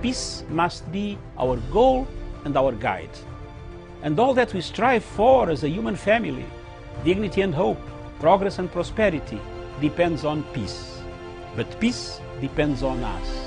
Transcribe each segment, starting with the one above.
peace must be our goal and our guide. And all that we strive for as a human family, dignity and hope, progress and prosperity, depends on peace. But peace depends on us.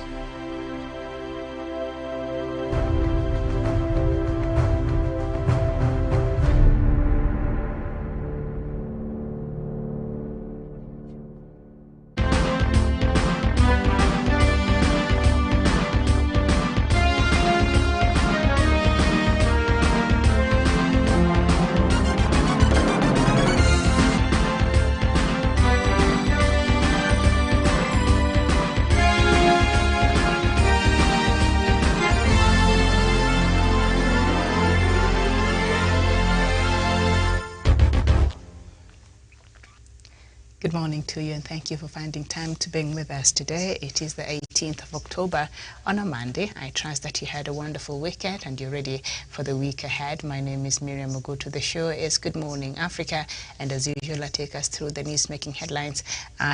Good morning to you, and thank you for finding time to be with us today. It is the 18th of October on a Monday. I trust that you had a wonderful weekend and you're ready for the week ahead. My name is Miriam Mugutu. The show is Good Morning Africa, and as usual I take us through the news-making headlines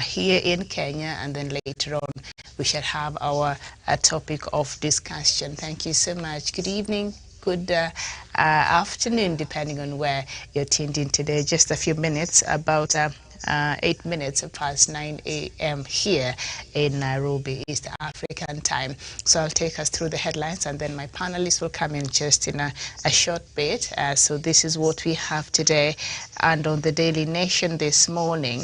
here in Kenya, and then later on we shall have our topic of discussion. Thank you so much. Good evening. Good afternoon, depending on where you're tuned in today. Just a few minutes, about 8 minutes past 9 a.m. here in Nairobi, East African time. So I'll take us through the headlines, and then my panelists will come in just in a short bit. So this is what we have today. And on the Daily Nation this morning,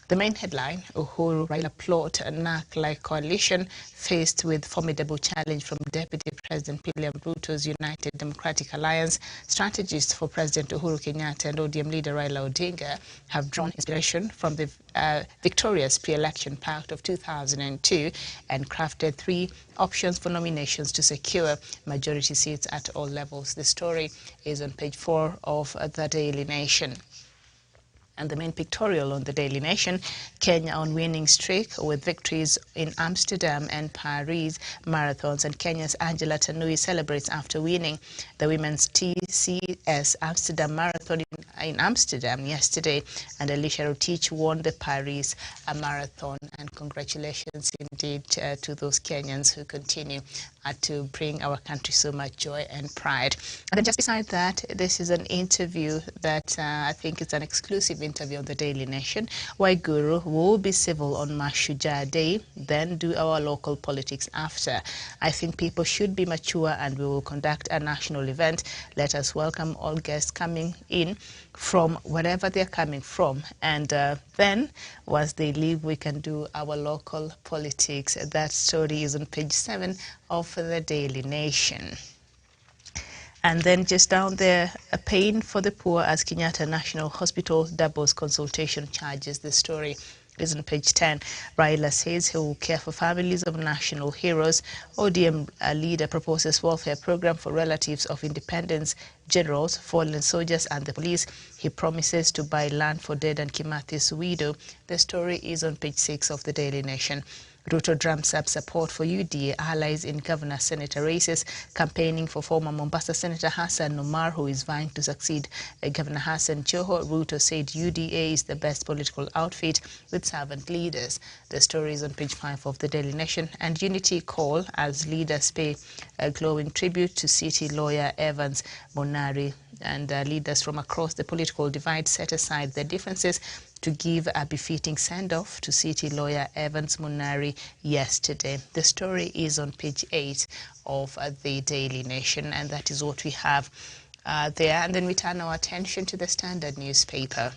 the main headline: Uhuru Raila plot a NARC-like coalition faced with formidable challenge from Deputy President William Ruto's United Democratic Alliance. Strategists for President Uhuru Kenyatta and ODM leader Raila Odinga have drawn inspiration from the victorious pre-election pact of 2002 and crafted 3 options for nominations to secure majority seats at all levels. The story is on page 4 of the Daily Nation. And the main pictorial on the Daily Nation: Kenya on winning streak with victories in Amsterdam and Paris marathons. And Kenya's Angela Tanui celebrates after winning the women's TCS Amsterdam Marathon in Amsterdam yesterday. And Alicia Rotich won the Paris Marathon. And congratulations indeed to those Kenyans who continue to bring our country so much joy and pride. And then just beside that, this is an interview that I think is an exclusive interview on the Daily Nation. Waiguru will be civil on Mashujaa Day, then do our local politics after. I think people should be mature, and we will conduct a national event. Let us welcome all guests coming in from wherever they're coming from, and then once they leave, we can do our local politics. That story is on page 7 of the Daily Nation. And then just down there, a pain for the poor as Kenyatta National Hospital doubles consultation charges. The story is on page 10. Raila says he will care for families of national heroes. ODM leader proposes welfare program for relatives of independence generals, fallen soldiers and the police. He promises to buy land for dead and Kimathi's widow. The story is on page 6 of the Daily Nation. Ruto drums up support for UDA allies in governor-senator races, campaigning for former Mombasa Senator Hassan Omar, who is vying to succeed Governor Hassan Joho. Ruto said UDA is the best political outfit with servant leaders. The story is on page 5 of the Daily Nation. And unity call as leaders pay a glowing tribute to city lawyer Evans Monari. And leaders from across the political divide set aside their differences to give a befitting send-off to city lawyer Evans Monari yesterday. The story is on page 8 of the Daily Nation, and that is what we have there. And then we turn our attention to the Standard newspaper.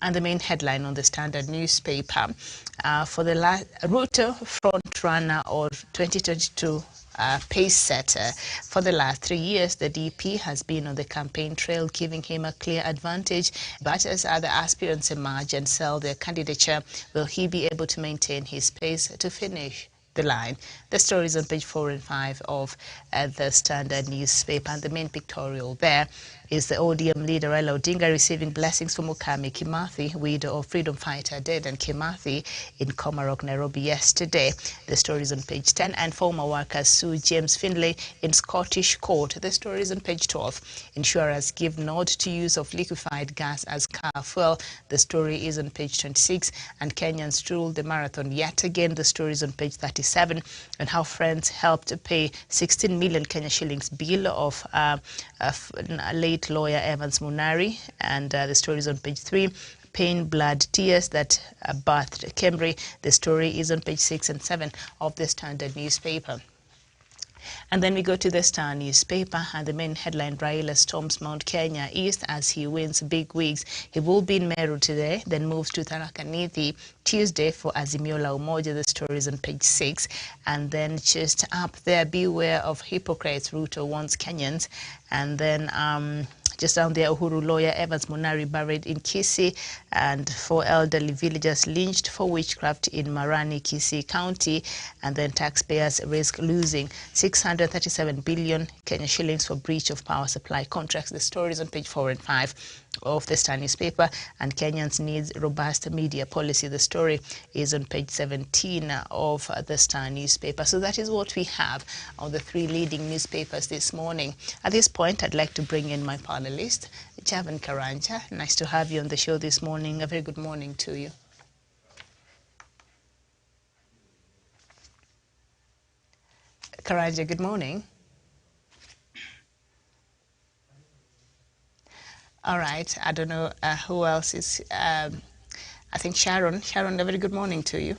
And the main headline on the Standard newspaper, for the Ruto front runner or 2022 pace setter. For the last 3 years, the DP has been on the campaign trail, giving him a clear advantage. But as other aspirants emerge and sell their candidature, will he be able to maintain his pace to finish the line? The story is on page 4 and 5 of the Standard newspaper, and the main pictorial there: is the ODM leader Raila Odinga receiving blessings from Mukami Kimathi, widow of freedom fighter Dedan Kimathi, in Komarok, Nairobi yesterday. The story is on page 10. And former workers sue James Findlay in Scottish court. The story is on page 12. Insurers give nod to use of liquefied gas as car fuel. The story is on page 26. And Kenyans rule the marathon yet again. The story is on page 37. And how friends helped pay 16 million Kenya shillings bill of late lawyer Evans Munari. And the story is on page 3. Pain, blood, tears that birthed Kemri. The story is on page 6 and 7 of the Standard newspaper. And then we go to the Star newspaper, and the main headline: Raila storms Mount Kenya East as he wins big wigs. He will be in Meru today, then moves to Tharaka Nithi Tuesday for Azimio la Umoja. The story is on page 6. And then just up there, beware of hypocrites, Ruto warns Kenyans. And then just down there, Uhuru lawyer Evans Munari buried in Kisii, and 4 elderly villagers lynched for witchcraft in Marani, Kisii County. And then taxpayers risk losing 637 billion Kenya shillings for breach of power supply contracts. The story is on page 4 and 5 of the Star newspaper. And Kenyans needs robust media policy. The story is on page 17 of the Star newspaper. So that is what we have on the 3 leading newspapers this morning. At this point, I'd like to bring in my panelist, Javan Karanja. Nice to have you on the show this morning. A very good morning to you. Karanja, good morning. All right. I don't know who else is. I think Sharon. Sharon, a very good morning to you.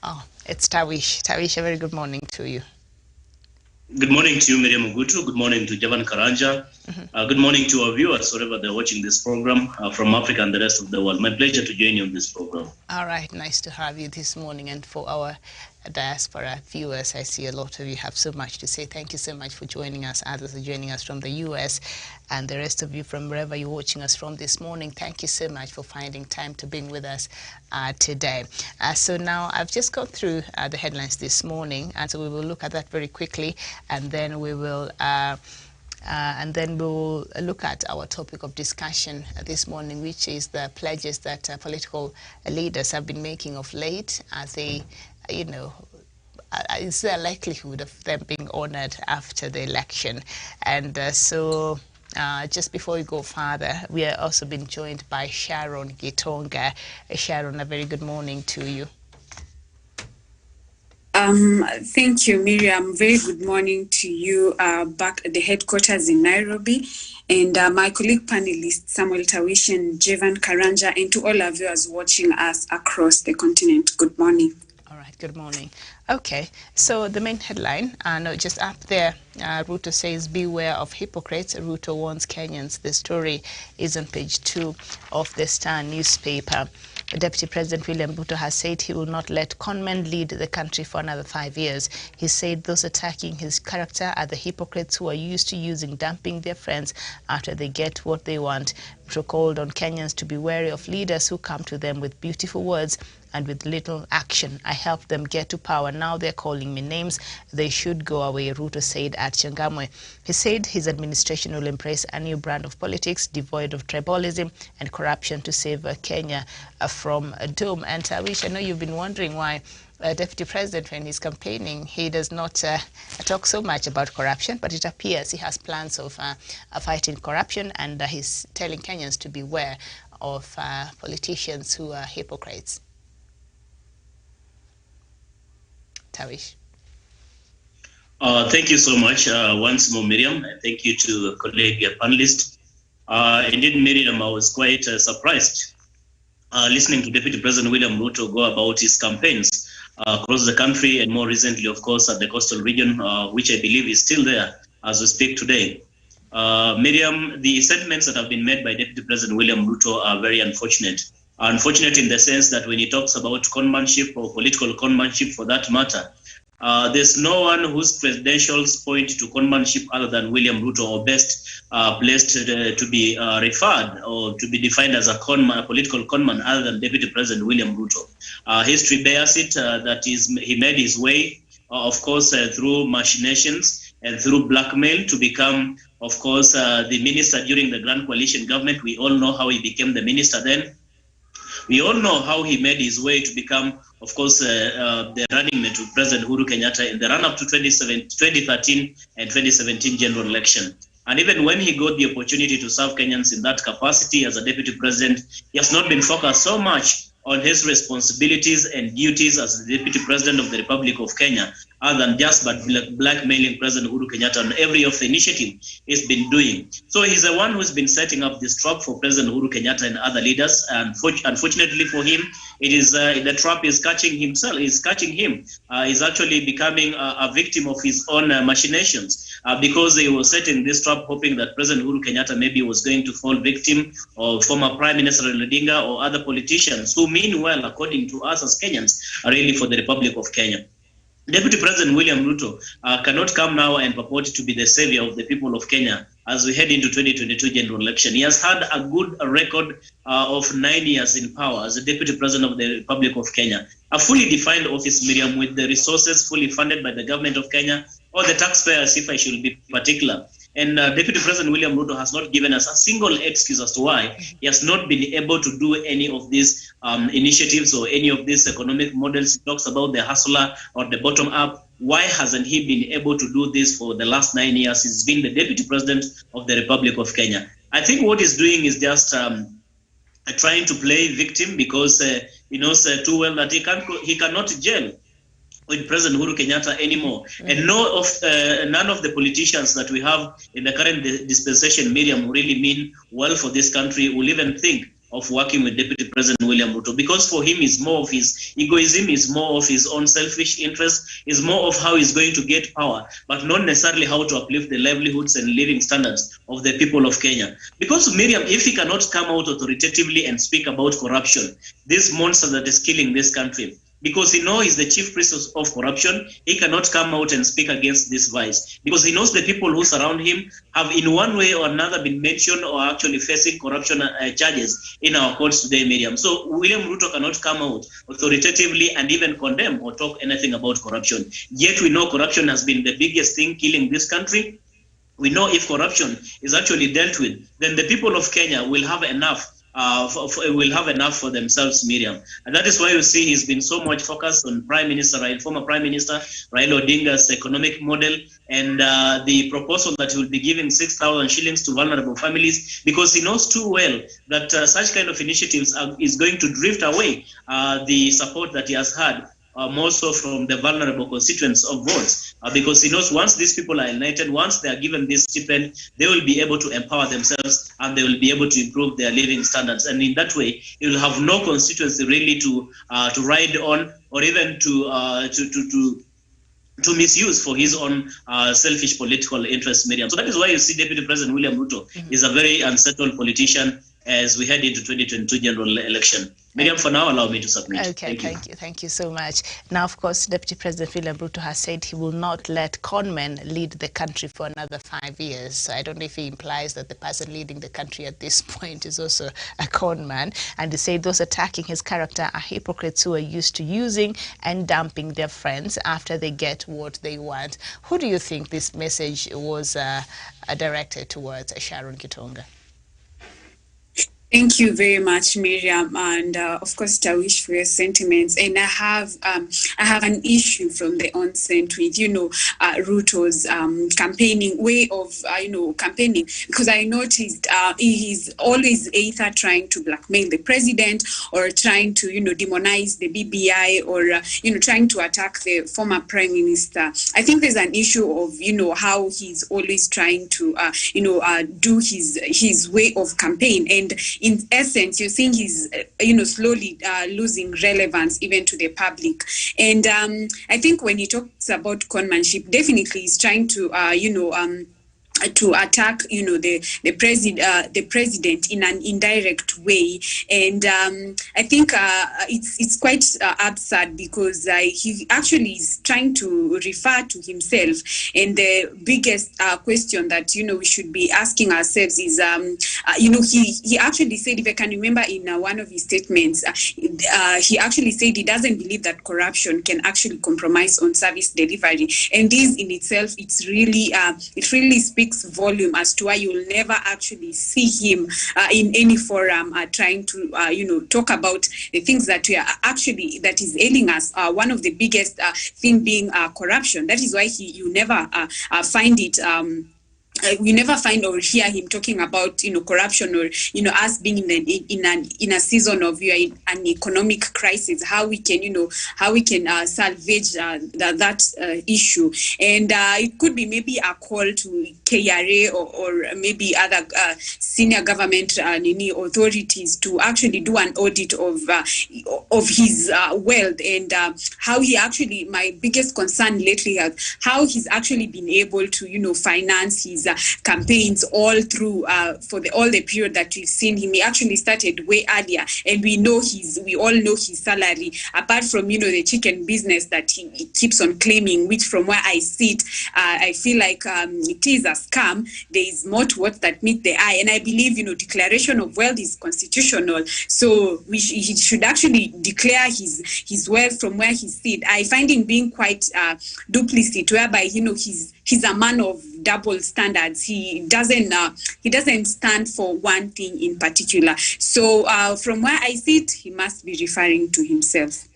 Oh, it's Tawish. Tawish, a very good morning to you. Good morning to you, Miriam Mugutu. Good morning to Javan Karanja. Good morning to our viewers, wherever they're watching this program from Africa and the rest of the world. My pleasure to join you on this program. All right. Nice to have you this morning. And for our diaspora viewers, I see a lot of you have so much to say. Thank you so much for joining us. Others are joining us from the US, and the rest of you from wherever you're watching us from this morning, thank you so much for finding time to be with us today. So now I've just gone through the headlines this morning, and so we will look at that very quickly, and then we will look at our topic of discussion this morning, which is the pledges that political leaders have been making of late as they, is there a likelihood of them being honored after the election? And so just before we go further, we are also being joined by Sharon Gitonga. Sharon, a very good morning to you. Thank you, Miriam. Very good morning to you back at the headquarters in Nairobi. And my colleague panelist, Samuel Tawish and Javan Karanja, and to all our viewers watching us across the continent, good morning. All right, good morning. Okay, so the main headline, just up there, Ruto says, beware of hypocrites. Ruto warns Kenyans. The story is on page 2 of the Star newspaper. Deputy President William Ruto has said he will not let conmen lead the country for another 5 years. He said those attacking his character are the hypocrites who are used to dumping their friends after they get what they want. Ruto called on Kenyans to be wary of leaders who come to them with beautiful words and with little action. I helped them get to power. Now they're calling me names. They should go away, Ruto said at Changamwe. He said his administration will embrace a new brand of politics devoid of tribalism and corruption to save Kenya from doom. And Tawish, I know you've been wondering why Deputy President, when he's campaigning, he does not talk so much about corruption, but it appears he has plans of fighting corruption, and he's telling Kenyans to beware of politicians who are hypocrites. Tawish. Thank you so much once more, Miriam. Thank you to a colleague panelist. Indeed, Miriam, I was quite surprised listening to Deputy President William Ruto go about his campaigns across the country, and more recently, of course, at the coastal region, which I believe is still there as we speak today. Miriam, the statements that have been made by Deputy President William Ruto are very unfortunate. Unfortunate in the sense that when he talks about conmanship or political conmanship for that matter, there's no one whose credentials point to conmanship other than William Ruto, or best placed to be referred or to be defined as a political conman other than Deputy President William Ruto. History bears it that he made his way of course, through machinations and through blackmail to become, of course, the minister during the Grand Coalition government. We all know how he became the minister then. We all know how he made his way to become, of course, the running mate to President Uhuru Kenyatta in the run-up to 2013 and 2017 general election. And even when he got the opportunity to serve Kenyans in that capacity as a deputy president, he has not been focused so much on his responsibilities and duties as the deputy president of the Republic of Kenya, other than just blackmailing President Uhuru Kenyatta on every of the initiative he's been doing. So he's the one who's been setting up this trap for President Uhuru Kenyatta and other leaders. And unfortunately for him, it is the trap is catching himself. Is catching him. He's actually becoming a victim of his own machinations because he was setting this trap, hoping that President Uhuru Kenyatta maybe was going to fall victim of former Prime Minister Raila Odinga or other politicians who, meanwhile, according to us as Kenyans, are really for the Republic of Kenya. Deputy President William Ruto cannot come now and purport to be the savior of the people of Kenya as we head into 2022 general election. He has had a good record of 9 years in power as the Deputy President of the Republic of Kenya. A fully defined office, Miriam, with the resources fully funded by the government of Kenya or the taxpayers, if I should be particular. And Deputy President William Ruto has not given us a single excuse as to why he has not been able to do any of these initiatives or any of these economic models. He talks about the hustler or the bottom up. Why hasn't he been able to do this for the last 9 years? He's been the Deputy President of the Republic of Kenya. I think what he's doing is just trying to play victim because he knows too well that he cannot jail with President Uhuru Kenyatta anymore. And none of the politicians that we have in the current dispensation, Miriam, who really mean well for this country will even think of working with Deputy President William Ruto, because for him is more of his egoism, is more of his own selfish interest, is more of how he's going to get power, but not necessarily how to uplift the livelihoods and living standards of the people of Kenya. Because Miriam, if he cannot come out authoritatively and speak about corruption, this monster that is killing this country, because he knows he's the chief priest of corruption, he cannot come out and speak against this vice. Because he knows the people who surround him have in one way or another been mentioned or actually facing corruption charges in our courts today, Miriam. So William Ruto cannot come out authoritatively and even condemn or talk anything about corruption. Yet we know corruption has been the biggest thing killing this country. We know if corruption is actually dealt with, then the people of Kenya will have enough for themselves, Miriam. And that is why you see he's been so much focused on former Prime Minister Raila Odinga's economic model and the proposal that he will be giving 6,000 shillings to vulnerable families, because he knows too well that such kind of initiatives is going to drift away the support that he has had more so from the vulnerable constituents of votes, because he knows once these people are united, once they are given this stipend, they will be able to empower themselves and they will be able to improve their living standards. And in that way, he will have no constituency really to ride on or even to misuse for his own selfish political interests, Miriam. So that is why you see Deputy President William Ruto is a very unsettled politician as we head into 2022 general election. Miriam, for now, allow me to submit. Okay, thank you so much. Now, of course, Deputy President William Ruto has said he will not let conmen lead the country for another 5 years. So I don't know if he implies that the person leading the country at this point is also a con man. And he said those attacking his character are hypocrites who are used to using and dumping their friends after they get what they want. Who do you think this message was directed towards, Sharon Kitonga? Thank you very much, Miriam, and of course, Tawish, for your sentiments. And I have an issue from the onset with Ruto's campaigning way of campaigning, because I noticed he's always either trying to blackmail the president or trying to demonize the BBI or trying to attack the former prime minister. I think there's an issue of how he's always trying to do his way of campaign, and in essence, you think he's, slowly losing relevance even to the public. And I think when he talks about conmanship, definitely he's trying to, to attack, the president in an indirect way, and I think it's quite absurd because he actually is trying to refer to himself. And the biggest question that we should be asking ourselves is, he actually said, if I can remember, in one of his statements, he actually said he doesn't believe that corruption can actually compromise on service delivery, and this in itself, it really speaks volume as to why you will never actually see him in any forum trying to talk about the things that that is ailing us. One of the biggest thing being corruption. That is why you never find it. We never find or hear him talking about corruption, or us being in a season of an economic crisis, how we can salvage that issue. And it could be maybe a call to KRA or maybe other senior government authorities to actually do an audit of his wealth, and how he actually, my biggest concern lately is how he's actually been able to finance his campaigns all through for all the period that we've seen him. He actually started way earlier, and we all know his salary, apart from the chicken business that he keeps on claiming, which from where I sit, I feel like it is a scam. There is more to what that meets the eye, and I believe declaration of wealth is constitutional, so he should actually declare his wealth from where he sits. I find him being quite duplicit, whereby he's a man of double standards. He doesn't stand for one thing in particular. So from where I sit, he must be referring to himself.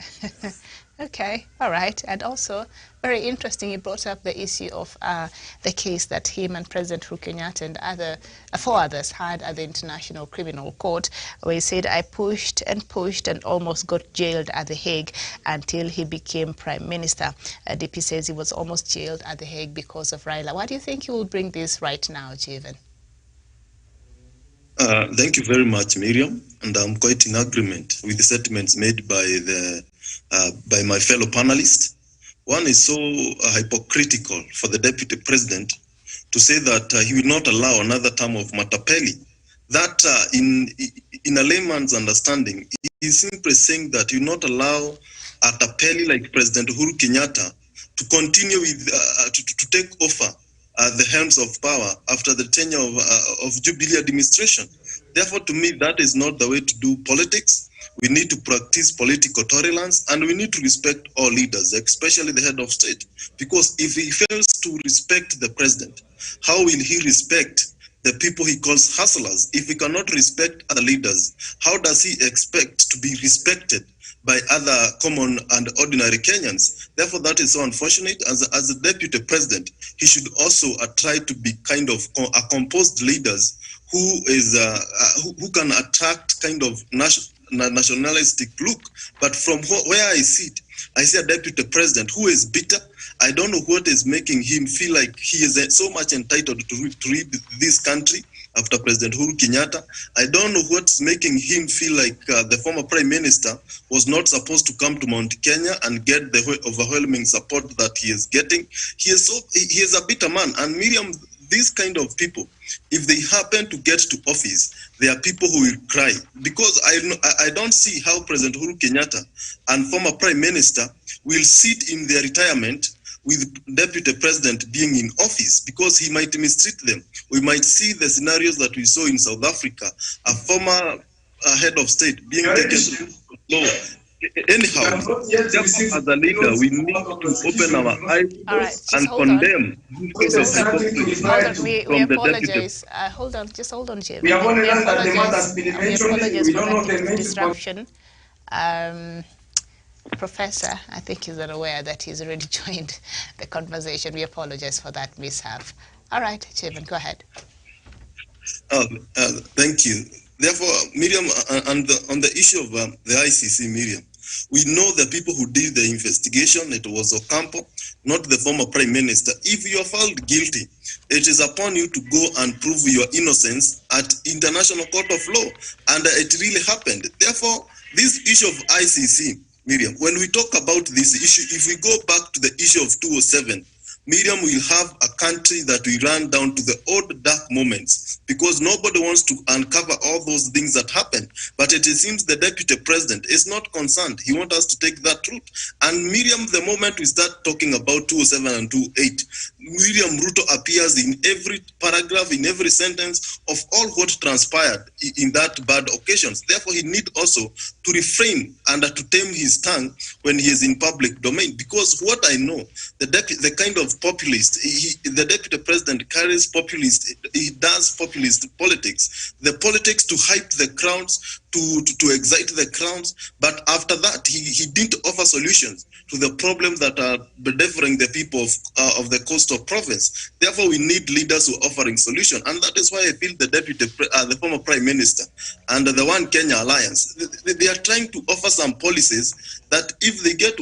Okay, all right. And also, very interesting, you brought up the issue of the case that him and President Uhuru Kenyatta and four others had at the International Criminal Court, where he said, I pushed and almost got jailed at The Hague until he became Prime Minister. DP says he was almost jailed at The Hague because of Raila. Why do you think he will bring this right now, Jevan? Thank you very much, Miriam. And I'm quite in agreement with the statements made by my fellow panelists. One is so hypocritical for the Deputy President to say that he will not allow another term of Matapeli. That, in a layman's understanding, is simply saying that you not allow a Tapeli like President Uhuru Kenyatta to continue with to take over the helms of power after the tenure of Jubilee administration. Therefore, to me, that is not the way to do politics. We need to practice political tolerance, and we need to respect all leaders, especially the head of state. Because if he fails to respect the president, how will he respect the people he calls hustlers? If he cannot respect other leaders, how does he expect to be respected by other common and ordinary Kenyans? Therefore, that is so unfortunate. As a deputy president, he should also try to be kind of a composed leaders who can attract kind of nationalistic look. But from where I sit, I see a deputy president who is bitter. I don't know what is making him feel like he is so much entitled to lead this country after President Uhuru Kenyatta. I don't know what's making him feel like the former Prime Minister was not supposed to come to Mount Kenya and get the overwhelming support that he is getting. He is a bitter man. And Miriam, these kind of people, if they happen to get to office, there are people who will cry, because I don't see how President Uhuru Kenyatta and former Prime Minister will sit in their retirement with Deputy President being in office, because he might mistreat them. We might see the scenarios that we saw in South Africa, a former head of state being taken to law. Anyhow, just as a leader, we need to open our eyes and condemn this kind of hypocrisy from the deputy. Hold on, Jim. We apologize that the matter has been mentioned. We don't know the message. Disruption. Professor, I think he's unaware that he's already joined the conversation. We apologize for that mishap. All right, Chairman, go ahead. Thank you. Therefore, Miriam, on the issue of the ICC, Miriam, we know the people who did the investigation. It was Ocampo, not the former Prime Minister. If you are found guilty, it is upon you to go and prove your innocence at International Court of Law. And it really happened. Therefore, this issue of ICC, Miriam, when we talk about this issue, if we go back to the issue of 2007, Miriam, will have a country that will run down to the old dark moments, because nobody wants to uncover all those things that happened. But it seems the deputy president is not concerned. He wants us to take that route. And Miriam, the moment we start talking about 207 and 28, William Ruto appears in every paragraph, in every sentence of all what transpired in that bad occasions. Therefore, he need also to refrain and to tame his tongue when he is in public domain. Because what I know, the kind of populist, the deputy president carries populist, he does populist politics. The politics to hype the crowds, to excite the crowds, but after that, he didn't offer solutions to the problems that are bedeviling the people of the coastal province. Therefore, we need leaders who are offering solutions, and that is why I feel the former prime minister and the One Kenya Alliance, they are trying to offer some policies that if they get,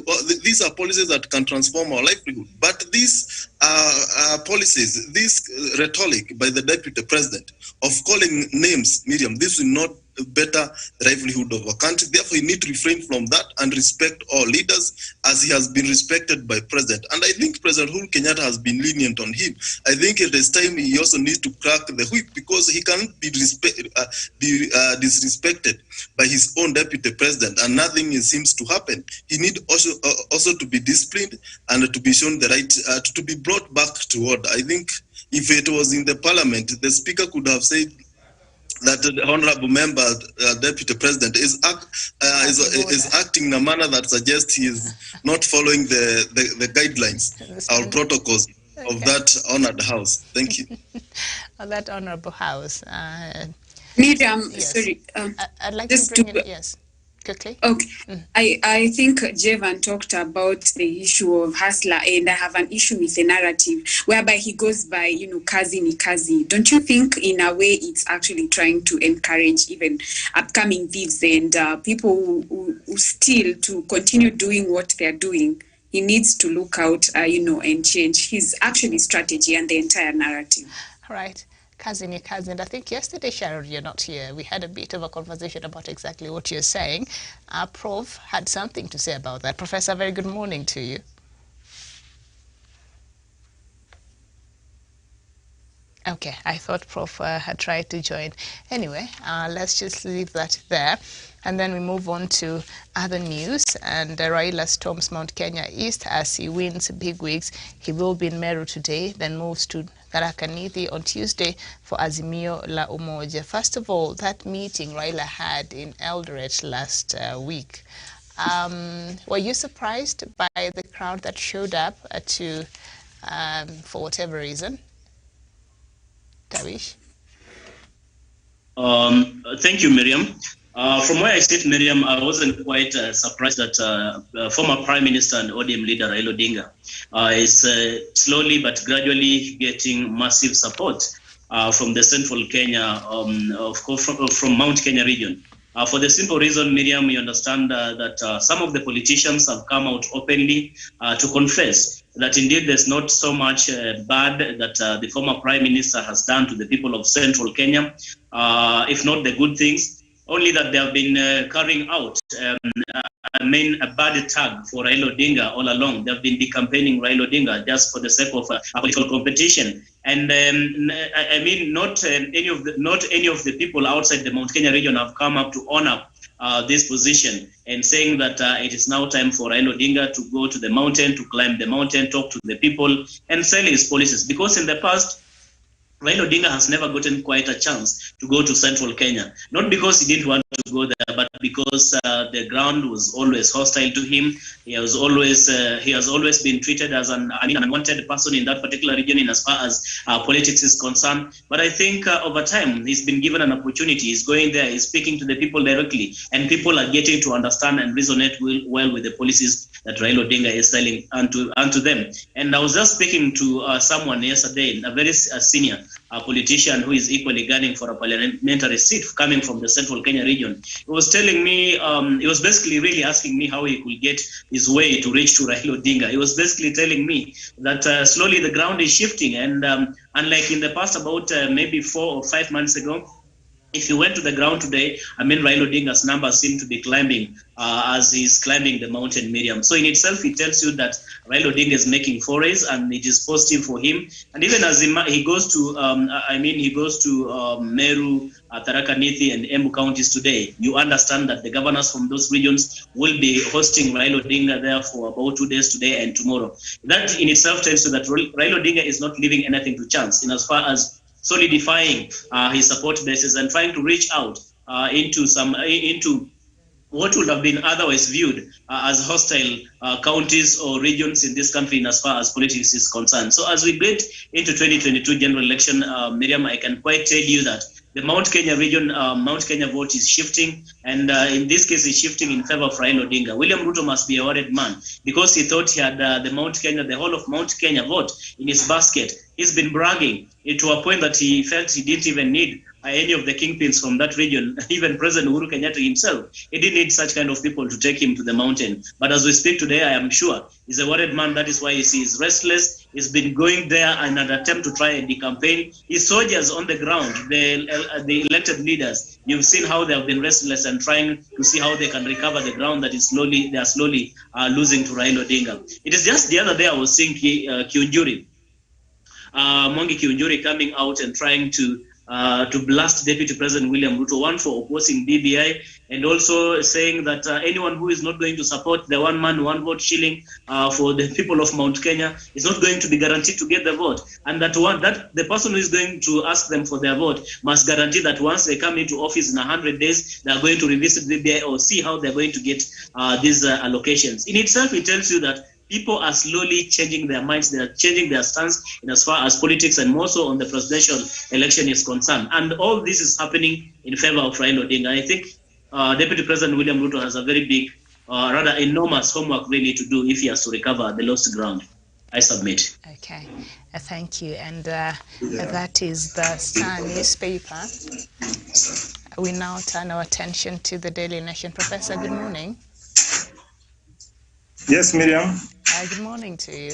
these are policies that can transform our livelihood. But these policies, this rhetoric by the deputy president of calling names, Miriam, this will not better the livelihood of our country. Therefore, you need to refrain from that and respect all leaders as he has been respected by President. And I think President Uhuru Kenyatta has been lenient on him. I think it is time he also needs to crack the whip, because he cannot be disrespected by his own deputy president and nothing seems to happen. He need also to be disciplined and to be shown the right, to be brought back to order. I think if it was in the parliament, the speaker could have said that the honorable member, deputy president, is acting in a manner that suggests he is not following the guidelines or protocols of that honored house. Thank you. That honorable house. Miriam, yes. Sorry. I'd like to bring it, yes. Quickly. Okay. I think Jevan talked about the issue of Hustler, and I have an issue with the narrative whereby he goes by, kazi ni kazi. Don't you think in a way it's actually trying to encourage even upcoming thieves and people who still to continue doing what they're doing? He needs to look out, and change his actually strategy and the entire narrative. All right. Cousin. I think yesterday, Sharon, you're not here. We had a bit of a conversation about exactly what you're saying. Prof had something to say about that. Professor, very good morning to you. Okay, I thought Prof had tried to join. Anyway, let's just leave that there. And then we move on to other news. And Raila storms Mount Kenya East as he wins bigwigs. He will be in Meru today, then moves to Tharaka Nithi on Tuesday for Azimio la Umoja. First of all, that meeting Raila had in Eldoret last week. Were you surprised by the crowd that showed up for whatever reason? Tawish? Thank you, Miriam. From where I sit, Miriam, I wasn't quite surprised that former Prime Minister and ODM leader Raila Odinga is slowly but gradually getting massive support from the central Kenya, of course, from Mount Kenya region. For the simple reason, Miriam, you understand that some of the politicians have come out openly to confess that indeed there's not so much bad that the former Prime Minister has done to the people of central Kenya, if not the good things. Only that they have been carrying out a bad tag for Raila Odinga all along. They have been decampaigning Raila Odinga just for the sake of political competition. And I mean, not any of the people outside the Mount Kenya region have come up to honor this position and saying that it is now time for Raila Odinga to go to the mountain, to climb the mountain, talk to the people, and sell his policies. Because in the past, Raila Odinga has never gotten quite a chance to go to central Kenya. Not because he didn't want to go there, but because the ground was always hostile to him. He has always been treated as an unwanted person in that particular region in as far as politics is concerned. But I think over time, he's been given an opportunity. He's going there, he's speaking to the people directly, and people are getting to understand and resonate well with the policies that Raila Odinga is selling unto them. And I was just speaking to someone yesterday, a very senior politician who is equally gunning for a parliamentary seat coming from the central Kenya region. He was telling me, he was basically really asking me how he could get his way to reach to Raila Odinga. He was basically telling me that slowly the ground is shifting, and unlike in the past about maybe 4 or 5 months ago, If you went to the ground today, Raila Odinga's numbers seem to be climbing as he's climbing the mountain, Miriam. So in itself, it tells you that Raila Odinga is making forays, and it is positive for him. And even as he goes to, Meru, Tharaka Nithi, and Embu counties today, you understand that the governors from those regions will be hosting Raila Odinga there for about 2 days today and tomorrow. That in itself tells you that Raila Odinga is not leaving anything to chance in as far as solidifying his support bases and trying to reach out into what would have been otherwise viewed as hostile counties or regions in this country in as far as politics is concerned. So as we get into 2022 general election, Miriam, I can quite tell you that the Mount Kenya region, Mount Kenya vote is shifting, and in this case, it's shifting in favor of Raila Odinga. William Ruto must be a worried man because he thought he had the whole of Mount Kenya vote in his basket. He's been bragging to a point that he felt he didn't even need any of the kingpins from that region, even President Uhuru Kenyatta himself. He didn't need such kind of people to take him to the mountain. But as we speak today, I am sure he's a worried man. That is why he's restless. He's been going there in an attempt to try and decampaign. His soldiers on the ground, the elected leaders, you've seen how they have been restless and trying to see how they can recover the ground that is they are slowly losing to Raila Odinga. It is just the other day I was seeing Kiunjuri, Mwangi Kiunjuri coming out and trying to blast Deputy President William Ruto, one for opposing BBI, and also saying that anyone who is not going to support the one man, one vote shilling for the people of Mount Kenya is not going to be guaranteed to get the vote, and that the person who is going to ask them for their vote must guarantee that once they come into office in 100 days, they are going to revisit BBI or see how they're going to get these allocations. In itself, it tells you that people are slowly changing their minds. They are changing their stance in as far as politics and more so on the presidential election is concerned. And all this is happening in favor of Raila Odinga. I think Deputy President William Ruto has a very big, rather enormous homework really to do if he has to recover the lost ground. I submit. Okay, thank you. And that is the Star newspaper. We now turn our attention to the Daily Nation. Professor, good morning. Yes, Miriam. Good morning to you.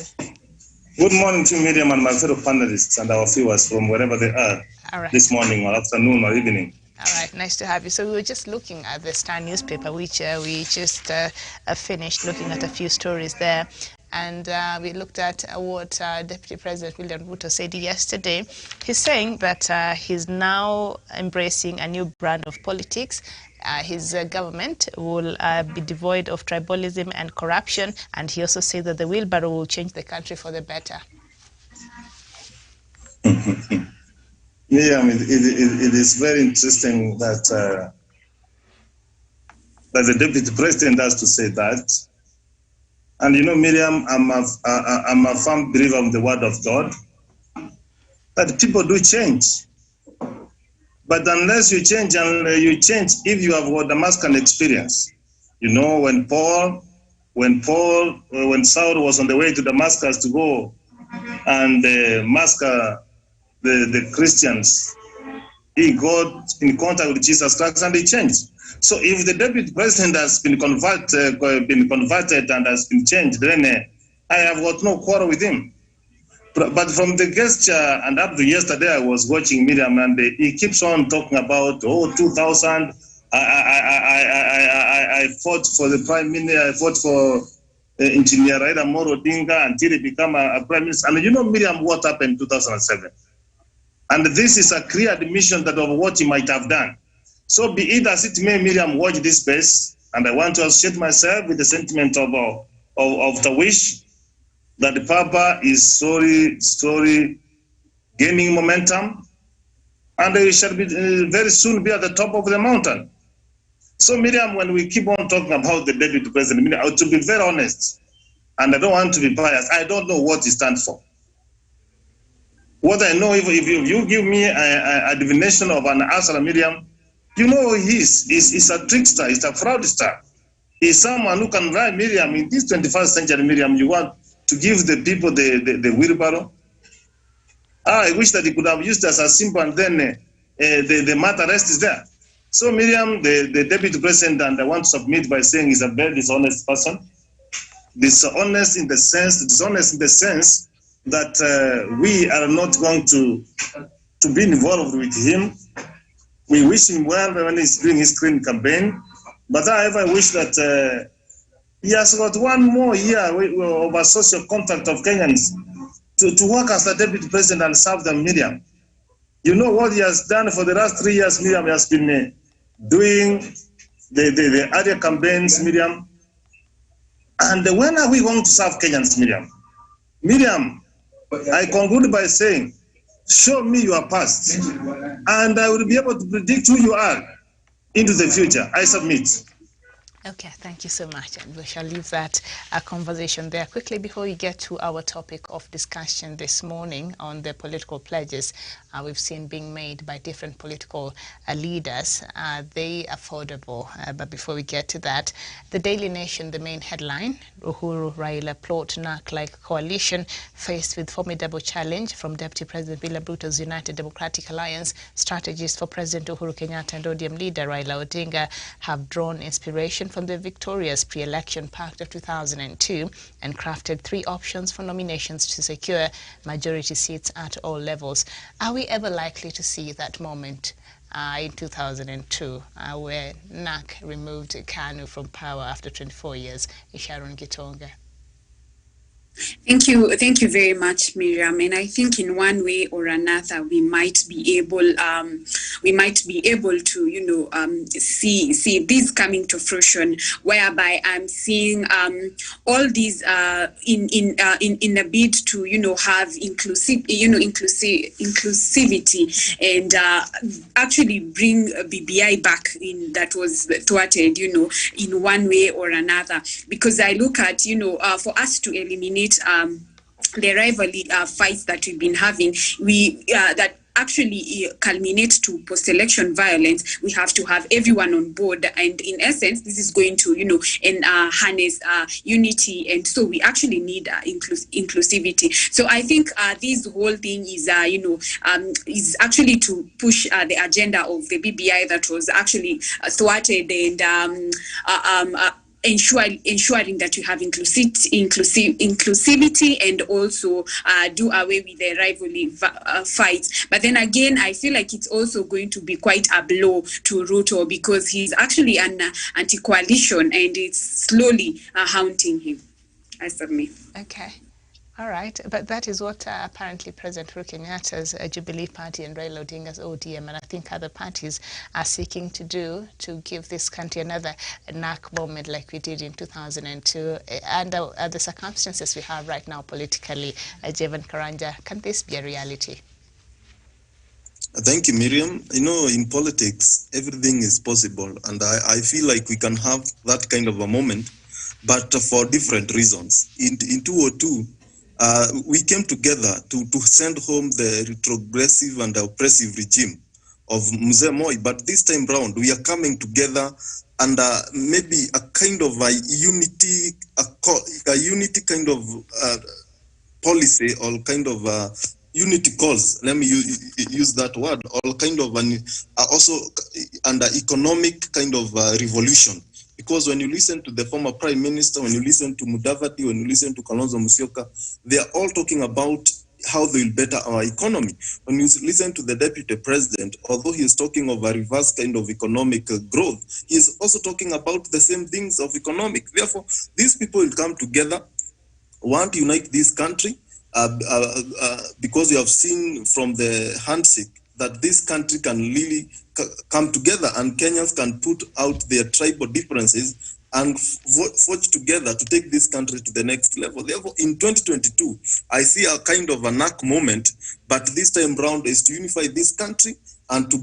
Good morning to Miriam and my fellow panelists and our viewers from wherever they are this morning or afternoon or evening. All right, nice to have you. So we were just looking at the Star newspaper, which we just finished looking at a few stories there. And we looked at what Deputy President William Ruto said yesterday. He's saying that he's now embracing a new brand of politics. His government will be devoid of tribalism and corruption, and he also said that the wheelbarrow will change the country for the better. Miriam, it is very interesting that the Deputy President has to say that. And you know, Miriam, I'm a firm believer of the word of God, that people do change. But unless you change, if you have got Damascus experience. You know, when Saul was on the way to Damascus to go and massacre the Christians, he got in contact with Jesus Christ and he changed. So if the Deputy President has been converted and has been changed, then I have got no quarrel with him. But from the gesture and up to yesterday, I was watching Miriam and he keeps on talking about 2000. I fought for the Prime Minister. I fought for Engineer Raila Amolo Odinga until he became a Prime Minister. And you know, Miriam, what happened in 2007? And this is a clear admission that of what he might have done. So be it as it may, Miriam, watch this space, and I want to associate myself with the sentiment of the wish that the Papa is slowly gaining momentum, and we shall be very soon be at the top of the mountain. So, Miriam, when we keep on talking about the Deputy President, to be very honest, and I don't want to be biased, I don't know what he stands for. What I know, if you give me a divination of an answer, Miriam, you know who he is. He's a trickster, he's a fraudster. He's someone who can write, Miriam, in this 21st century, Miriam, you want to give the people the wheelbarrow. I wish that he could have used as a symbol, and then the matter rest is there. So Miriam, the Deputy President, and I want to submit by saying he's a very dishonest person. Dishonest in the sense that we are not going to be involved with him. We wish him well when he's doing his clean campaign. But I wish that he has got one more year of a social contact of Kenyans to work as the deputy president and serve them, Miriam. You know what he has done for the last 3 years, Miriam. He has been doing the area campaigns, Miriam. And when are we going to serve Kenyans, Miriam? Miriam, I conclude by saying, show me your past, and I will be able to predict who you are into the future. I submit. Okay, thank you so much. And we shall leave that conversation there. Quickly, before we get to our topic of discussion this morning on the political pledges we've seen being made by different political leaders, they affordable. But before we get to that, the Daily Nation, the main headline, Uhuru Raila plot NARC-like coalition faced with formidable challenge from Deputy President William Ruto's United Democratic Alliance. Strategists for President Uhuru Kenyatta and ODM leader Raila Odinga have drawn inspiration from the victorious pre-election pact of 2002 and crafted 3 options for nominations to secure majority seats at all levels. Are we ever likely to see that moment in 2002 where NARC removed KANU from power after 24 years? Sharon Gitonga. Thank you very much, Miriam. And I think in one way or another, we might be able to, see this coming to fruition, whereby I'm seeing all these in a bid to have inclusivity and actually bring BBI back in that was thwarted, in one way or another. Because I look at, for us to eliminate the rivalry fights that we've been having, that actually culminate to post-election violence, we have to have everyone on board. And in essence, this is going to, harness unity. And so we actually need inclusivity. So I think this whole thing is, is actually to push the agenda of the BBI that was actually thwarted and ensuring that you have inclusivity and also do away with the rivalry fights. But then again, I feel like it's also going to be quite a blow to Ruto because he's actually an anti-coalition and it's slowly haunting him. I submit. Okay. All right, but that is what apparently President Uhuru Kenyatta's Jubilee Party and Raila Odinga's ODM and I think other parties are seeking to do to give this country another NARC moment like we did in 2002. Under the circumstances we have right now politically, Jevan Karanja, can this be a reality? Thank you, Miriam. In politics, everything is possible, and I feel like we can have that kind of a moment, but for different reasons. In 2002, we came together to send home the retrogressive and oppressive regime of Mzee Moi, but this time round we are coming together under maybe a kind of a unity kind of policy or kind of unity cause. Let me use that word, or kind of also under economic kind of revolution. Because when you listen to the former prime minister, when you listen to Mudavadi, when you listen to Kalonzo Musyoka, they are all talking about how they will better our economy. When you listen to the deputy president, although he is talking of a reverse kind of economic growth, he is also talking about the same things of economic. Therefore, these people will come together, want to unite this country, because you have seen from the handshake that this country can really come together and Kenyans can put out their tribal differences and forge together to take this country to the next level. Therefore, in 2022, I see a kind of a NARC moment, but this time round is to unify this country and to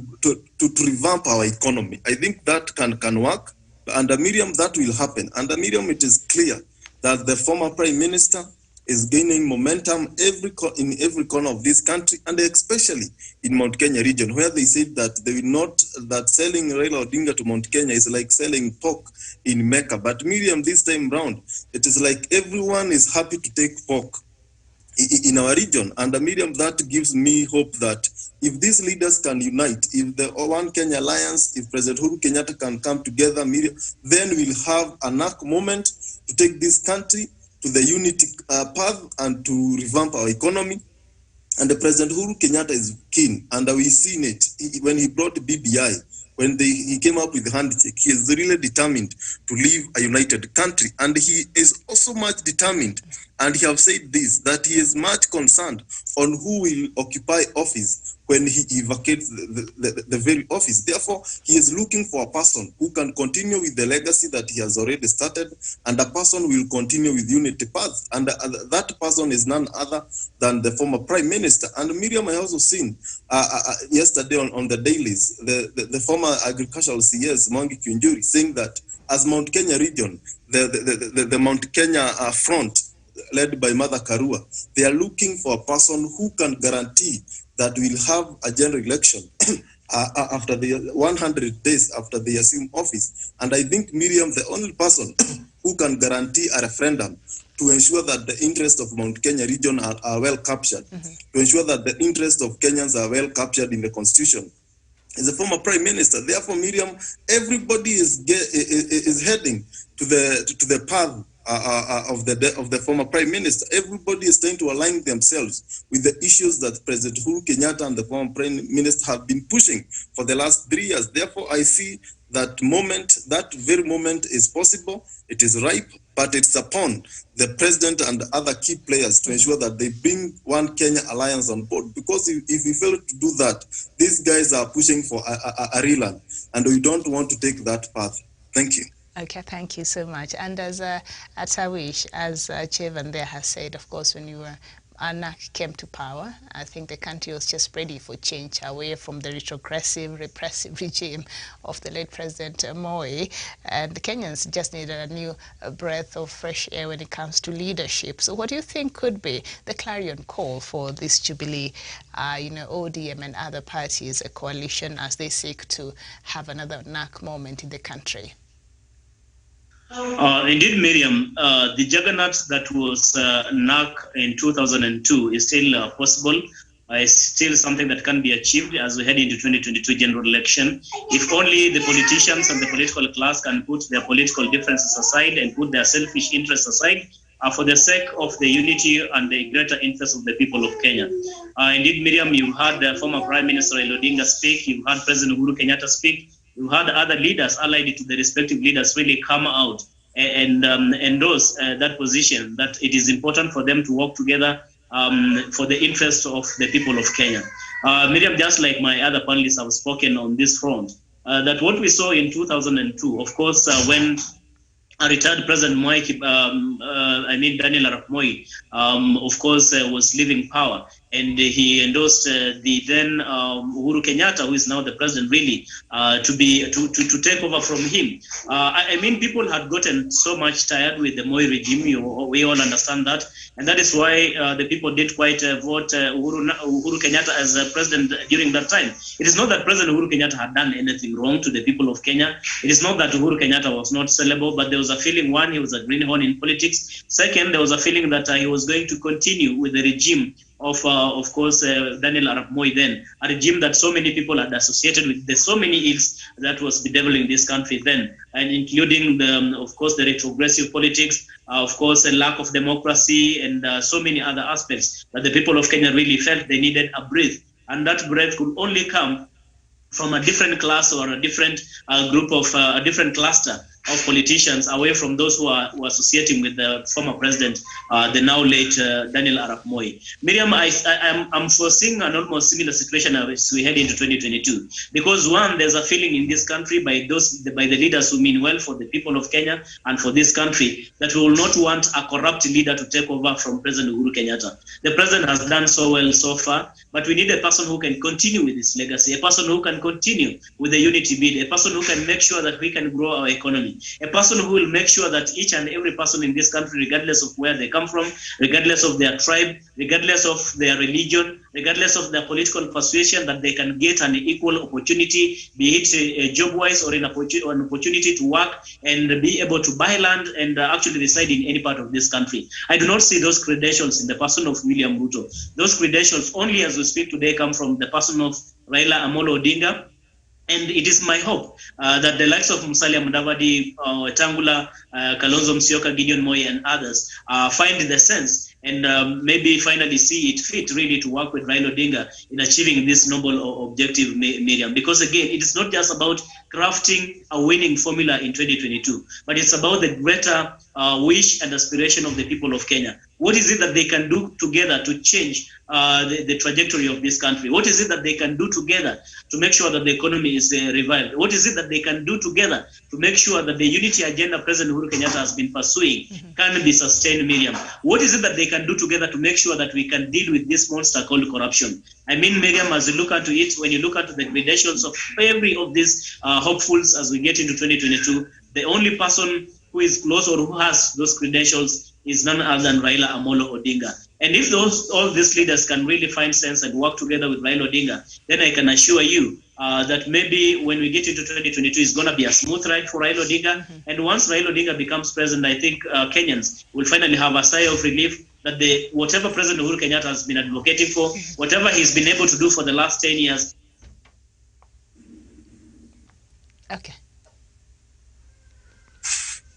revamp our economy. I think that can work. Under Miriam, that will happen. Under Miriam, it is clear that the former prime minister is gaining momentum in every corner of this country, and especially in Mount Kenya region, where they said that they will not, that selling Raila Odinga to Mount Kenya is like selling pork in Mecca. But Miriam, this time round, it is like everyone is happy to take pork in our region. And Miriam, that gives me hope that if these leaders can unite, if the One Kenya Alliance, if President Uhuru Kenyatta can come together, Miriam, then we'll have a NARC moment to take this country to the unity path and to revamp our economy And the President Uhuru Kenyatta is keen, and we've seen it when he brought BBI. When he came up with the handshake, he is really determined to leave a united country. And he is also much determined, and he has said this, that he is much concerned on who will occupy office when he vacates the very office. Therefore, he is looking for a person who can continue with the legacy that he has already started, and a person who will continue with unity path. And that person is none other than the former Prime Minister. And Miriam, I also seen yesterday on the dailies, the former agricultural CS, Mwangi Kiunjuri, saying that as Mount Kenya region, the Mount Kenya front, led by Mother Karua, they are looking for a person who can guarantee that we'll have a general election after the 100 days after they assume office. And I think Miriam, the only person who can guarantee a referendum to ensure that the interests of Mount Kenya region are well captured, to ensure that the interests of Kenyans are well captured in the constitution, is the former Prime Minister. Therefore, Miriam, everybody is heading to the path of the former Prime Minister. Everybody is trying to align themselves with the issues that President Uhuru Kenyatta and the former Prime Minister have been pushing for the last 3 years. Therefore, I see that very moment is possible, it is ripe, but it's upon the President and other key players to ensure that they bring One Kenya Alliance on board. Because if we fail to do that, these guys are pushing for a reland, and we don't want to take that path. Thank you. Okay, thank you so much. And as Atawish, as Chevan there has said, of course, when ANAC came to power, I think the country was just ready for change, away from the retrogressive, repressive regime of the late President Moi. And the Kenyans just needed a new breath of fresh air when it comes to leadership. So what do you think could be the clarion call for this Jubilee, ODM and other parties, a coalition, as they seek to have another ANAC moment in the country? Indeed, Miriam, the juggernaut that was NAC in 2002 is still possible. It's still something that can be achieved as we head into 2022 general election. If only the politicians and the political class can put their political differences aside and put their selfish interests aside for the sake of the unity and the greater interest of the people of Kenya. Indeed, Miriam, you heard the former Prime Minister Raila Odinga speak, you heard President Uhuru Kenyatta speak, you had other leaders allied to the respective leaders really come out and endorse that position, that it is important for them to work together for the interest of the people of Kenya. Miriam, just like my other panelists have spoken on this front, that what we saw in 2002, of course, when a retired President Moi, Daniel Arap Moi, of course, was leaving power, and he endorsed the then Uhuru Kenyatta, who is now the president, really, to take over from him. People had gotten so much tired with the Moi regime. We all understand that, and that is why the people did quite vote Uhuru Kenyatta as president during that time. It is not that President Uhuru Kenyatta had done anything wrong to the people of Kenya. It is not that Uhuru Kenyatta was not sellable, but there was a feeling, one, he was a greenhorn in politics. Second, there was a feeling that he was going to continue with the regime of course, Daniel Arap Moi then, a regime that so many people had associated with. There's so many ills that was bedeviling this country then, and including of course, the retrogressive politics, of course, a lack of democracy, and so many other aspects that the people of Kenya really felt they needed a breath. And that breath could only come from a different class or a different group of a different cluster of politicians, away from those who are associating with the former president, the now late Daniel Arap Moi. Miriam, I'm foreseeing an almost similar situation as we head into 2022, because one, there's a feeling in this country by the leaders who mean well for the people of Kenya and for this country, that we will not want a corrupt leader to take over from President Uhuru Kenyatta. The president has done so well so far, but we need a person who can continue with his legacy, a person who can continue with the unity bid, a person who can make sure that we can grow our economy, a person who will make sure that each and every person in this country, regardless of where they come from, regardless of their tribe, regardless of their religion, regardless of their political persuasion, that they can get an equal opportunity, be it job-wise or an opportunity to work and be able to buy land and actually reside in any part of this country. I do not see those credentials in the person of William Ruto. Those credentials only as we speak today come from the person of Raila Amolo Odinga. And it is my hope that the likes of Musalia Mudavadi, Wetangula, Kalonzo Musyoka, Gideon Moi, and others find the sense and maybe finally see it fit really to work with Raila Odinga in achieving this noble objective, Miriam. Because again, it is not just about crafting a winning formula in 2022, but it's about the greater wish and aspiration of the people of Kenya. What is it that they can do together to change the trajectory of this country? What is it that they can do together to make sure that the economy is revived? What is it that they can do together to make sure that the unity agenda President Uhuru Kenyatta has been pursuing can be sustained, Miriam? What is it that they can do together to make sure that we can deal with this monster called corruption? I mean, Miriam, as you look into it, when you look into the credentials of every of these hopefuls as we get into 2022, the only person who is close or who has those credentials is none other than Raila Amolo Odinga. And if all these leaders can really find sense and work together with Raila Odinga, then I can assure you that maybe when we get into 2022, it's going to be a smooth ride for Raila Odinga. And once Raila Odinga becomes president, I think Kenyans will finally have a sigh of relief that whatever President Uhuru Kenyatta has been advocating for, whatever he's been able to do for the last 10 years. Okay.